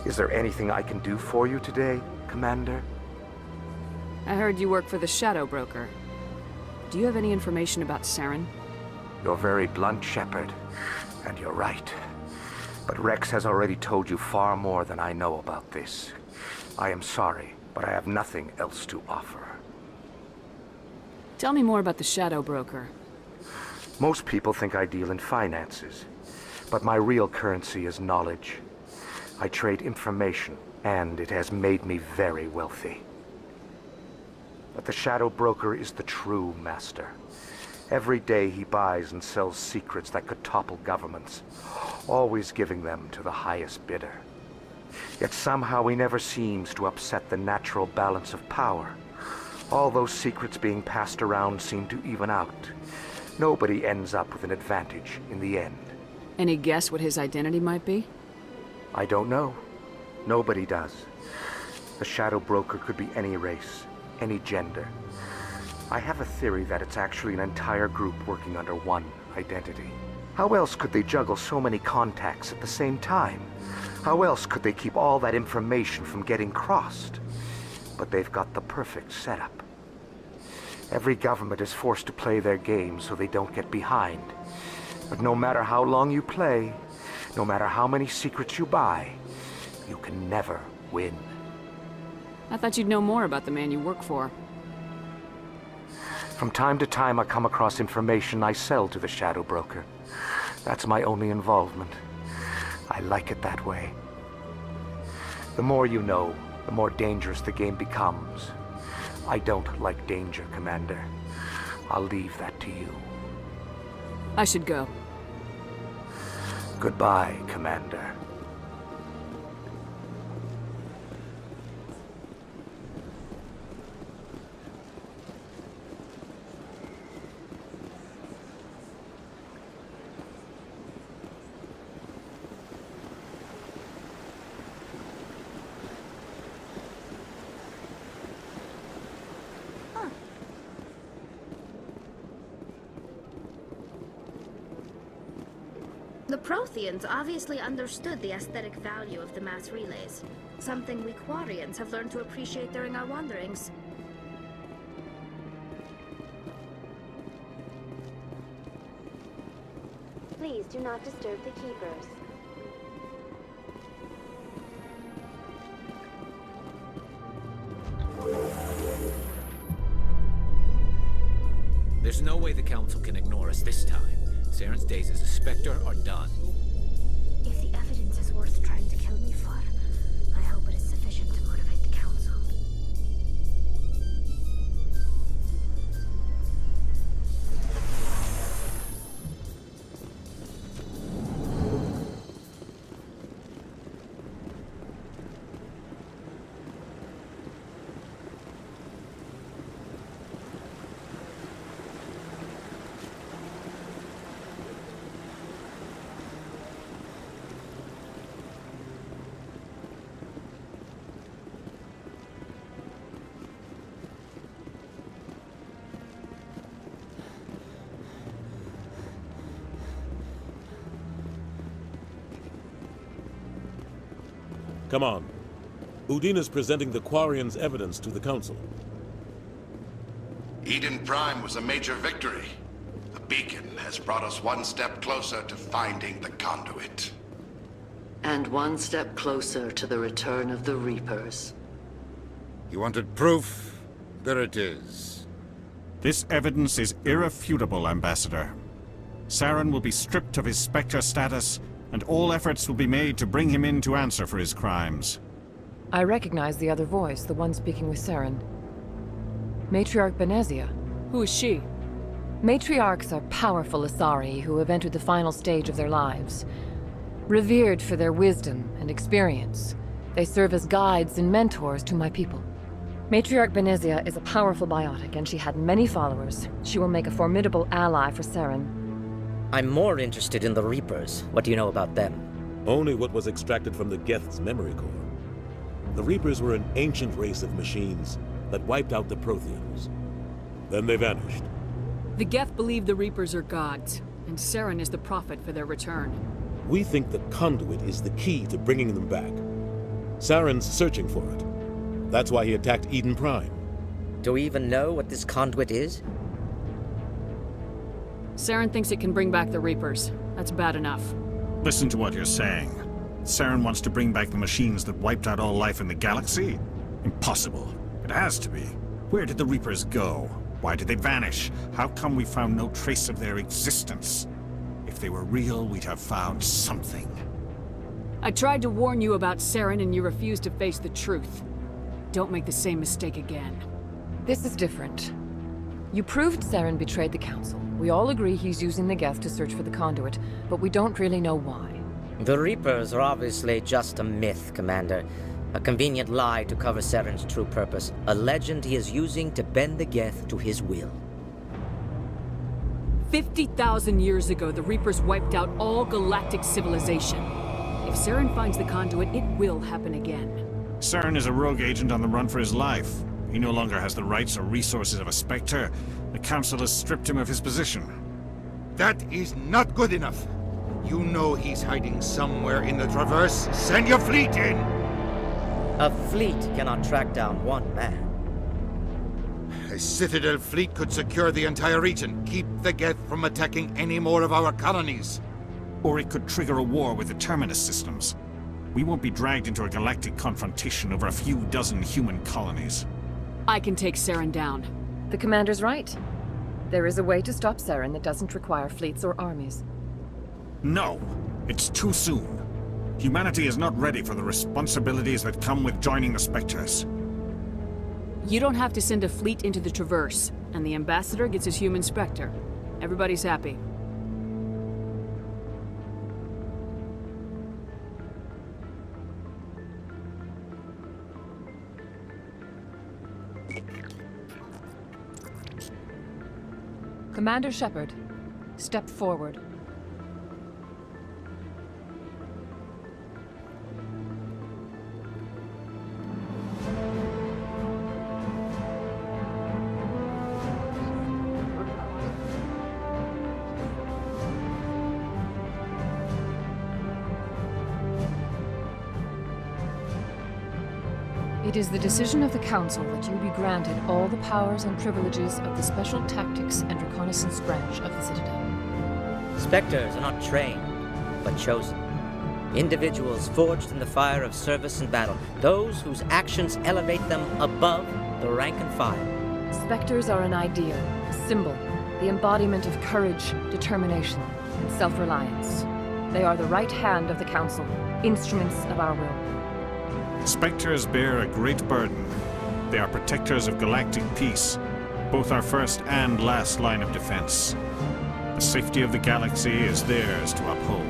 Is there anything I can do for you today, Commander? I heard you work for the Shadow Broker. Do you have any information about Saren? You're very blunt, Shepard, and you're right. But Rex has already told you far more than I know about this. I am sorry, but I have nothing else to offer. Tell me more about the Shadow Broker. Most people think I deal in finances, but my real currency is knowledge. I trade information, and it has made me very wealthy. But the Shadow Broker is the true master. Every day he buys and sells secrets that could topple governments, always giving them to the highest bidder. Yet somehow he never seems to upset the natural balance of power. All those secrets being passed around seem to even out. Nobody ends up with an advantage in the end. Any guess what his identity might be? I don't know. Nobody does. The Shadow Broker could be any race, any gender. I have a theory that it's actually an entire group working under one identity. How else could they juggle so many contacts at the same time? How else could they keep all that information from getting crossed? But they've got the perfect setup. Every government is forced to play their game so they don't get behind. But no matter how long you play, no matter how many secrets you buy, you can never win. I thought you'd know more about the man you work for. From time to time, I come across information I sell to the Shadow Broker. That's my only involvement. I like it that way. The more you know, the more dangerous the game becomes. I don't like danger, Commander. I'll leave that to you. I should go. Goodbye, Commander. The Protheans obviously understood the aesthetic value of the mass relays, something we Quarians have learned to appreciate during our wanderings. Please do not disturb the keepers. There's no way the Council can ignore us this time. Saren's days as a Spectre are done. If the evidence is worth trying to kill me for, I hope it is sufficient to motivate the Council. Come on. Udina's presenting the Quarians' evidence to the Council. Eden Prime was a major victory. The beacon has brought us one step closer to finding the conduit. And one step closer to the return of the Reapers. You wanted proof? There it is. This evidence is irrefutable, Ambassador. Saren will be stripped of his Spectre status, and all efforts will be made to bring him in to answer for his crimes. I recognize the other voice, the one speaking with Saren. Matriarch Benezia. Who is she? Matriarchs are powerful Asari who have entered the final stage of their lives. Revered for their wisdom and experience, they serve as guides and mentors to my people. Matriarch Benezia is a powerful biotic, and she had many followers. She will make a formidable ally for Saren. I'm more interested in the Reapers. What do you know about them? Only what was extracted from the Geth's memory core. The Reapers were an ancient race of machines that wiped out the Protheans. Then they vanished. The Geth believe the Reapers are gods, and Saren is the prophet for their return. We think the conduit is the key to bringing them back. Saren's searching for it. That's why he attacked Eden Prime. Do we even know what this conduit is? Saren thinks it can bring back the Reapers. That's bad enough. Listen to what you're saying. Saren wants to bring back the machines that wiped out all life in the galaxy? Impossible. It has to be. Where did the Reapers go? Why did they vanish? How come we found no trace of their existence? If they were real, we'd have found something. I tried to warn you about Saren, and you refused to face the truth. Don't make the same mistake again. This is different. You proved Saren betrayed the Council. We all agree he's using the Geth to search for the conduit, but we don't really know why. The Reapers are obviously just a myth, Commander. A convenient lie to cover Saren's true purpose. A legend he is using to bend the Geth to his will. 50,000 years ago, the Reapers wiped out all galactic civilization. If Saren finds the conduit, it will happen again. Saren is a rogue agent on the run for his life. He no longer has the rights or resources of a Spectre. The Council has stripped him of his position. That is not good enough. You know he's hiding somewhere in the Traverse. Send your fleet in! A fleet cannot track down one man. A Citadel fleet could secure the entire region, keep the Geth from attacking any more of our colonies. Or it could trigger a war with the Terminus systems. We won't be dragged into a galactic confrontation over a few dozen human colonies. I can take Saren down. The Commander's right. There is a way to stop Saren that doesn't require fleets or armies. No! It's too soon. Humanity is not ready for the responsibilities that come with joining the Spectres. You don't have to send a fleet into the Traverse, and the Ambassador gets his human Spectre. Everybody's happy. Commander Shepard, step forward. It is the decision of the Council that you be granted all the powers and privileges of the Special Tactics and Reconnaissance Branch of the Citadel. Spectres are not trained, but chosen. Individuals forged in the fire of service and battle. Those whose actions elevate them above the rank and file. Spectres are an ideal, a symbol, the embodiment of courage, determination, and self-reliance. They are the right hand of the Council, instruments of our will. Spectres bear a great burden. They are protectors of galactic peace, both our first and last line of defense. The safety of the galaxy is theirs to uphold.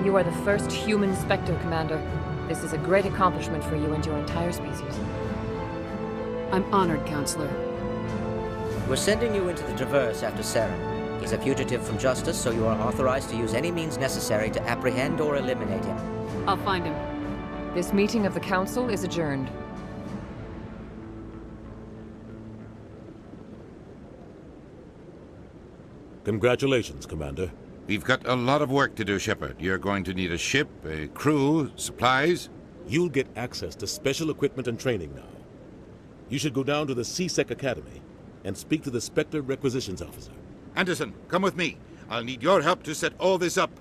You are the first human Spectre, Commander. This is a great accomplishment for you and your entire species. I'm honored, Counselor. We're sending you into the Traverse after Saren. He's a fugitive from justice, so you are authorized to use any means necessary to apprehend or eliminate him. I'll find him. This meeting of the Council is adjourned. Congratulations, Commander. We've got a lot of work to do, Shepard. You're going to need a ship, a crew, supplies. You'll get access to special equipment and training now. You should go down to the C-Sec Academy and speak to the Spectre Requisitions Officer. Anderson, come with me. I'll need your help to set all this up.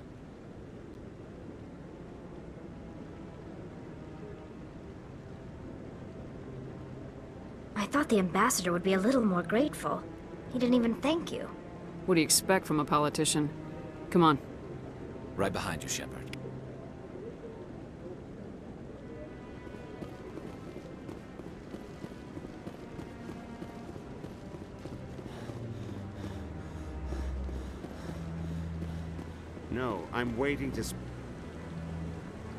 I thought the ambassador would be a little more grateful. He didn't even thank you. What do you expect from a politician? Come on. Right behind you, Shepard. No, I'm waiting to...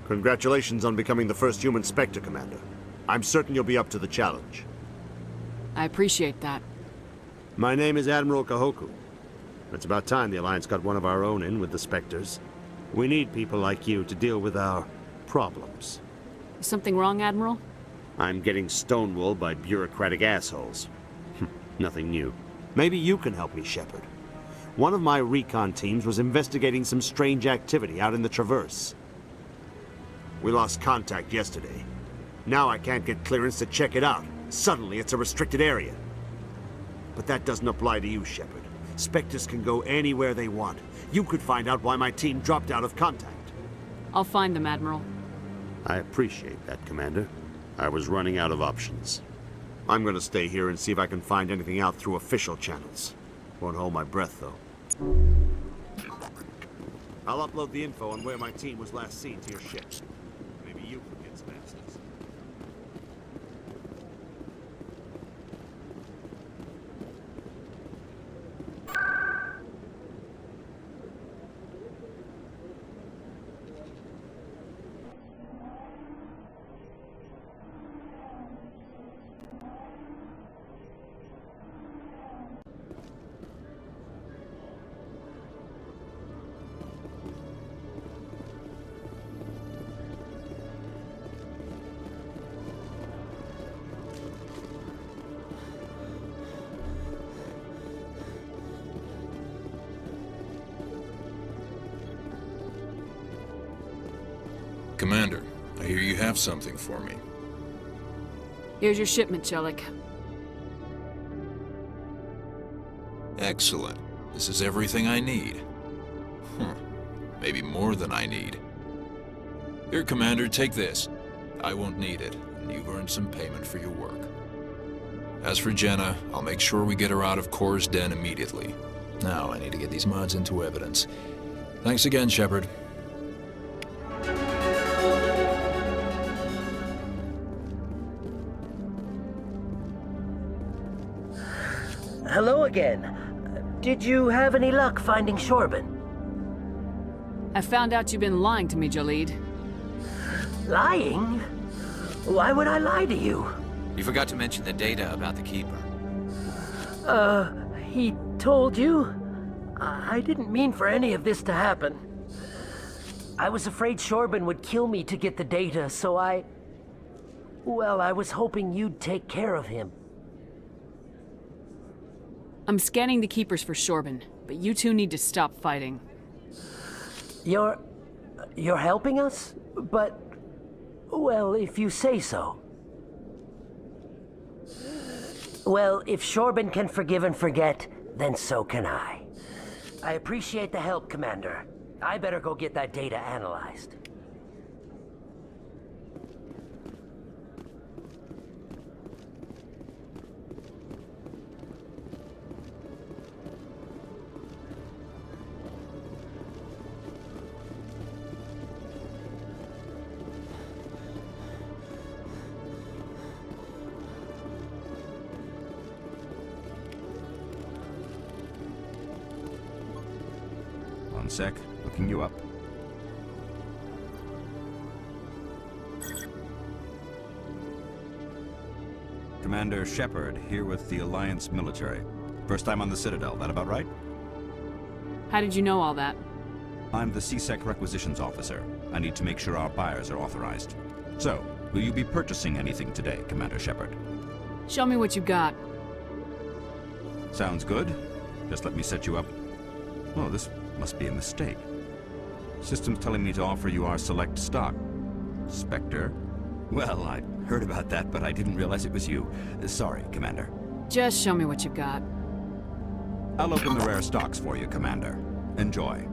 Congratulations on becoming the first human Spectre, Commander. I'm certain you'll be up to the challenge. I appreciate that. My name is Admiral Kahoku. It's about time the Alliance got one of our own in with the Spectres. We need people like you to deal with our problems. Is something wrong, Admiral? I'm getting stonewalled by bureaucratic assholes. Nothing new. Maybe you can help me, Shepard. One of my recon teams was investigating some strange activity out in the Traverse. We lost contact yesterday. Now I can't get clearance to check it out. Suddenly it's a restricted area. But that doesn't apply to you, Shepard. Spectres can go anywhere they want. You could find out why my team dropped out of contact. I'll find them, Admiral. I appreciate that, Commander. I was running out of options. I'm gonna stay here and see if I can find anything out through official channels. Won't hold my breath, though. I'll upload the info on where my team was last seen to your ship. Maybe you can get some answers. Commander, I hear you have something for me. Here's your shipment, Jellic. Excellent. This is everything I need. Maybe more than I need. Here, Commander, take this. I won't need it, and you've earned some payment for your work. As for Jenna, I'll make sure we get her out of Kor's den immediately. Now, I need to get these mods into evidence. Thanks again, Shepard. Hello again. Did you have any luck finding Shorban? I found out you've been lying to me, Jalid. Lying? Why would I lie to you? You forgot to mention the data about the Keeper. He told you? I didn't mean for any of this to happen. I was afraid Shorban would kill me to get the data, so well, I was hoping you'd take care of him. I'm scanning the Keepers for Shorban, but you two need to stop fighting. You're helping us? But, well, if you say so. Well, if Shorban can forgive and forget, then so can I. I appreciate the help, Commander. I better go get that data analyzed. One sec, looking you up. Commander Shepard, here with the Alliance military. First time on the Citadel, that about right? How did you know all that? I'm the CSEC requisitions officer. I need to make sure our buyers are authorized. So, will you be purchasing anything today, Commander Shepard? Show me what you got. Sounds good. Just let me set you up. Oh, this must be a mistake. System's telling me to offer you our select stock. Spectre? Well, I heard about that, but I didn't realize it was you. Sorry, Commander. Just show me what you got. I'll open the rare stocks for you, Commander. Enjoy.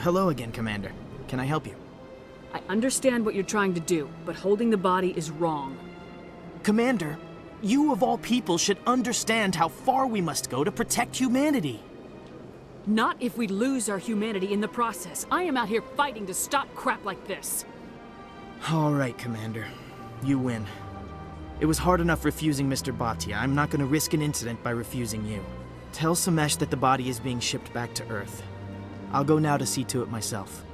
Hello again, Commander. Can I help you? I understand what you're trying to do, but holding the body is wrong. Commander, you of all people should understand how far we must go to protect humanity. Not if we lose our humanity in the process. I am out here fighting to stop crap like this. All right, Commander. You win. It was hard enough refusing Mr. Bhatia. I'm not going to risk an incident by refusing you. Tell Samesh that the body is being shipped back to Earth. I'll go now to see to it myself.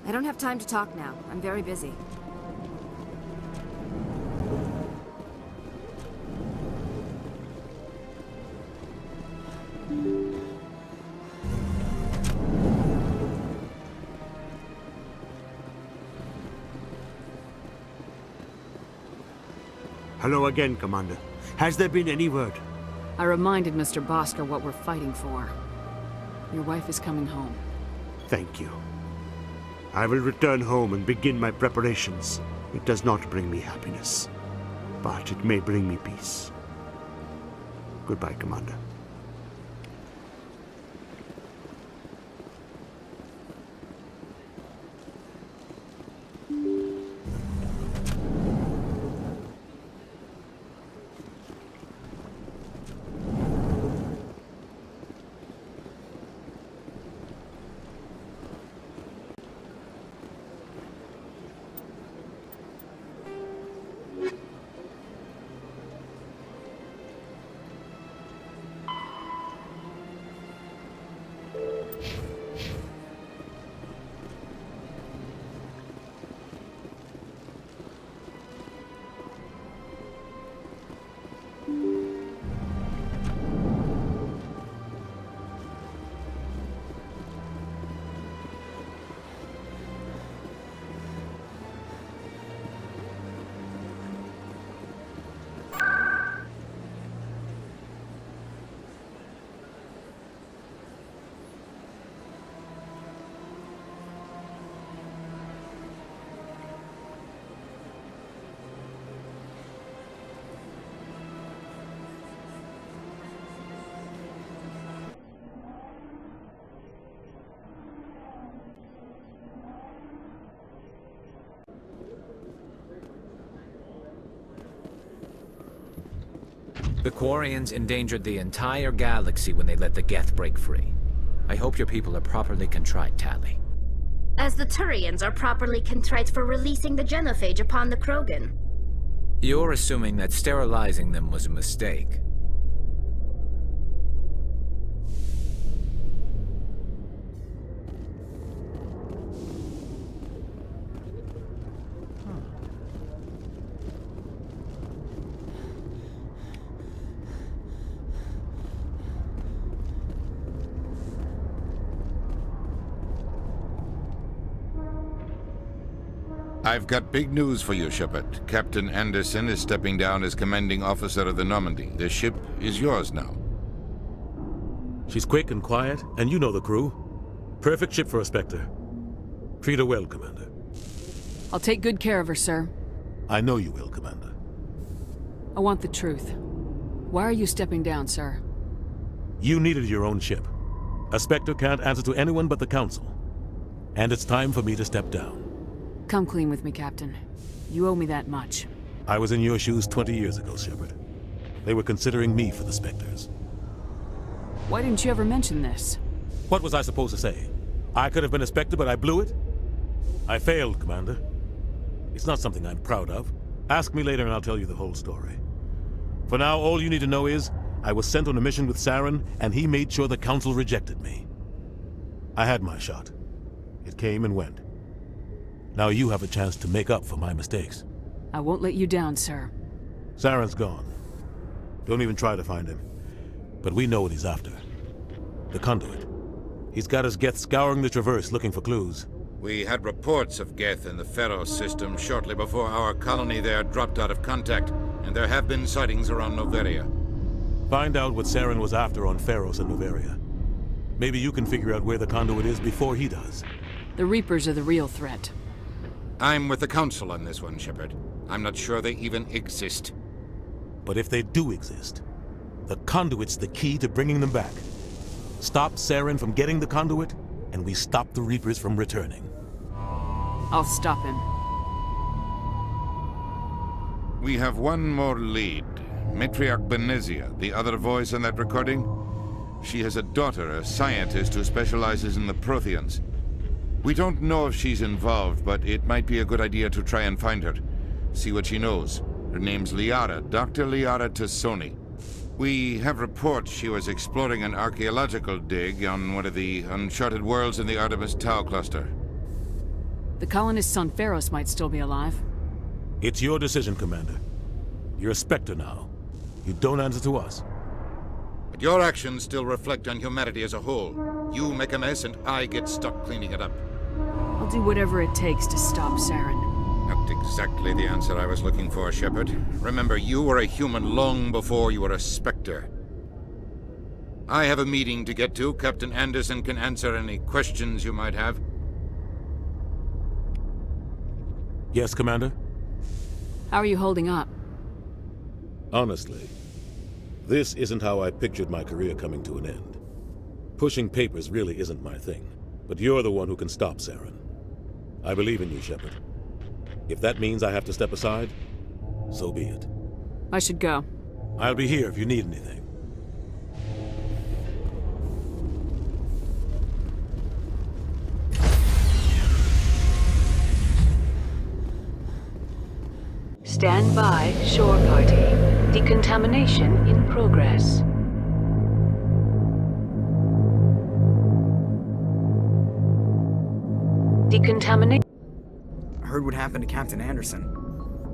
I don't have time to talk now. I'm very busy. Hello again, Commander. Has there been any word? I reminded Mr. Bhaskar what we're fighting for. Your wife is coming home. Thank you. I will return home and begin my preparations. It does not bring me happiness, but it may bring me peace. Goodbye, Commander. The Quarians endangered the entire galaxy when they let the Geth break free. I hope your people are properly contrite, Tali. As the Turians are properly contrite for releasing the genophage upon the Krogan. You're assuming that sterilizing them was a mistake. I've got big news for you, Shepard. Captain Anderson is stepping down as commanding officer of the Normandy. The ship is yours now. She's quick and quiet, and you know the crew. Perfect ship for a Spectre. Treat her well, Commander. I'll take good care of her, sir. I know you will, Commander. I want the truth. Why are you stepping down, sir? You needed your own ship. A Spectre can't answer to anyone but the Council. And it's time for me to step down. Come clean with me, Captain. You owe me that much. I was in your shoes 20 years ago, Shepard. They were considering me for the Spectres. Why didn't you ever mention this? What was I supposed to say? I could have been a Spectre, but I blew it? I failed, Commander. It's not something I'm proud of. Ask me later and I'll tell you the whole story. For now, all you need to know is, I was sent on a mission with Saren, and he made sure the Council rejected me. I had my shot. It came and went. Now you have a chance to make up for my mistakes. I won't let you down, sir. Saren's gone. Don't even try to find him. But we know what he's after. The conduit. He's got his Geth scouring the Traverse looking for clues. We had reports of Geth in the Pharos system shortly before our colony there dropped out of contact, and there have been sightings around Noveria. Find out what Saren was after on Pharos and Noveria. Maybe you can figure out where the conduit is before he does. The Reapers are the real threat. I'm with the Council on this one, Shepard. I'm not sure they even exist. But if they do exist, the conduit's the key to bringing them back. Stop Saren from getting the conduit, and we stop the Reapers from returning. I'll stop him. We have one more lead. Matriarch Benezia, the other voice in that recording. She has a daughter, a scientist who specializes in the Protheans. We don't know if she's involved, but it might be a good idea to try and find her. See what she knows. Her name's Liara, Dr. Liara Tassoni. We have reports she was exploring an archaeological dig on one of the uncharted worlds in the Artemis Tau cluster. The colonists on Pharos might still be alive. It's your decision, Commander. You're a Spectre now. You don't answer to us. But your actions still reflect on humanity as a whole. You make a mess and I get stuck cleaning it up. I'll do whatever it takes to stop Saren. Not exactly the answer I was looking for, Shepard. Remember, you were a human long before you were a Spectre. I have a meeting to get to. Captain Anderson can answer any questions you might have. Yes, Commander? How are you holding up? Honestly, this isn't how I pictured my career coming to an end. Pushing papers really isn't my thing, but you're the one who can stop Saren. I believe in you, Shepard. If that means I have to step aside, so be it. I should go. I'll be here if you need anything. Stand by, shore party. Decontamination in progress. Decontamination. I heard what happened to Captain Anderson.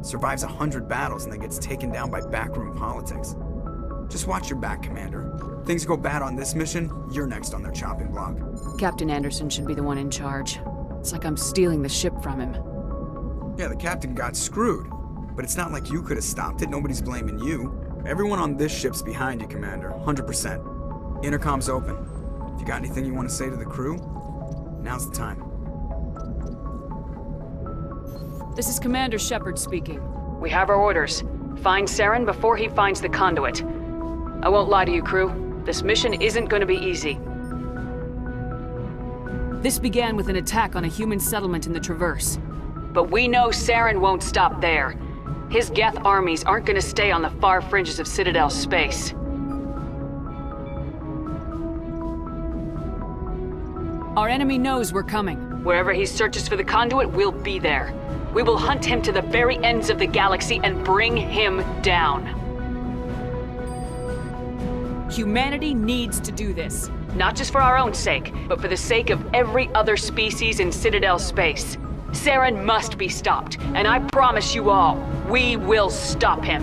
Survives 100 battles and then gets taken down by backroom politics. Just watch your back, Commander. Things go bad on this mission, you're next on their chopping block. Captain Anderson should be the one in charge. It's like I'm stealing the ship from him. Yeah, the captain got screwed. But it's not like you could have stopped it. Nobody's blaming you. Everyone on this ship's behind you, Commander. 100%. Intercom's open. If you got anything you want to say to the crew, now's the time. This is Commander Shepard speaking. We have our orders. Find Saren before he finds the conduit. I won't lie to you, crew. This mission isn't going to be easy. This began with an attack on a human settlement in the Traverse. But we know Saren won't stop there. His Geth armies aren't gonna stay on the far fringes of Citadel space. Our enemy knows we're coming. Wherever he searches for the conduit, we'll be there. We will hunt him to the very ends of the galaxy and bring him down. Humanity needs to do this. Not just for our own sake, but for the sake of every other species in Citadel space. Saren must be stopped, and I promise you all, we will stop him.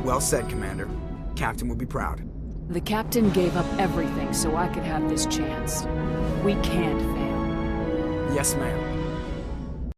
Well said, Commander. Captain will be proud. The Captain gave up everything so I could have this chance. We can't fail. Yes, ma'am.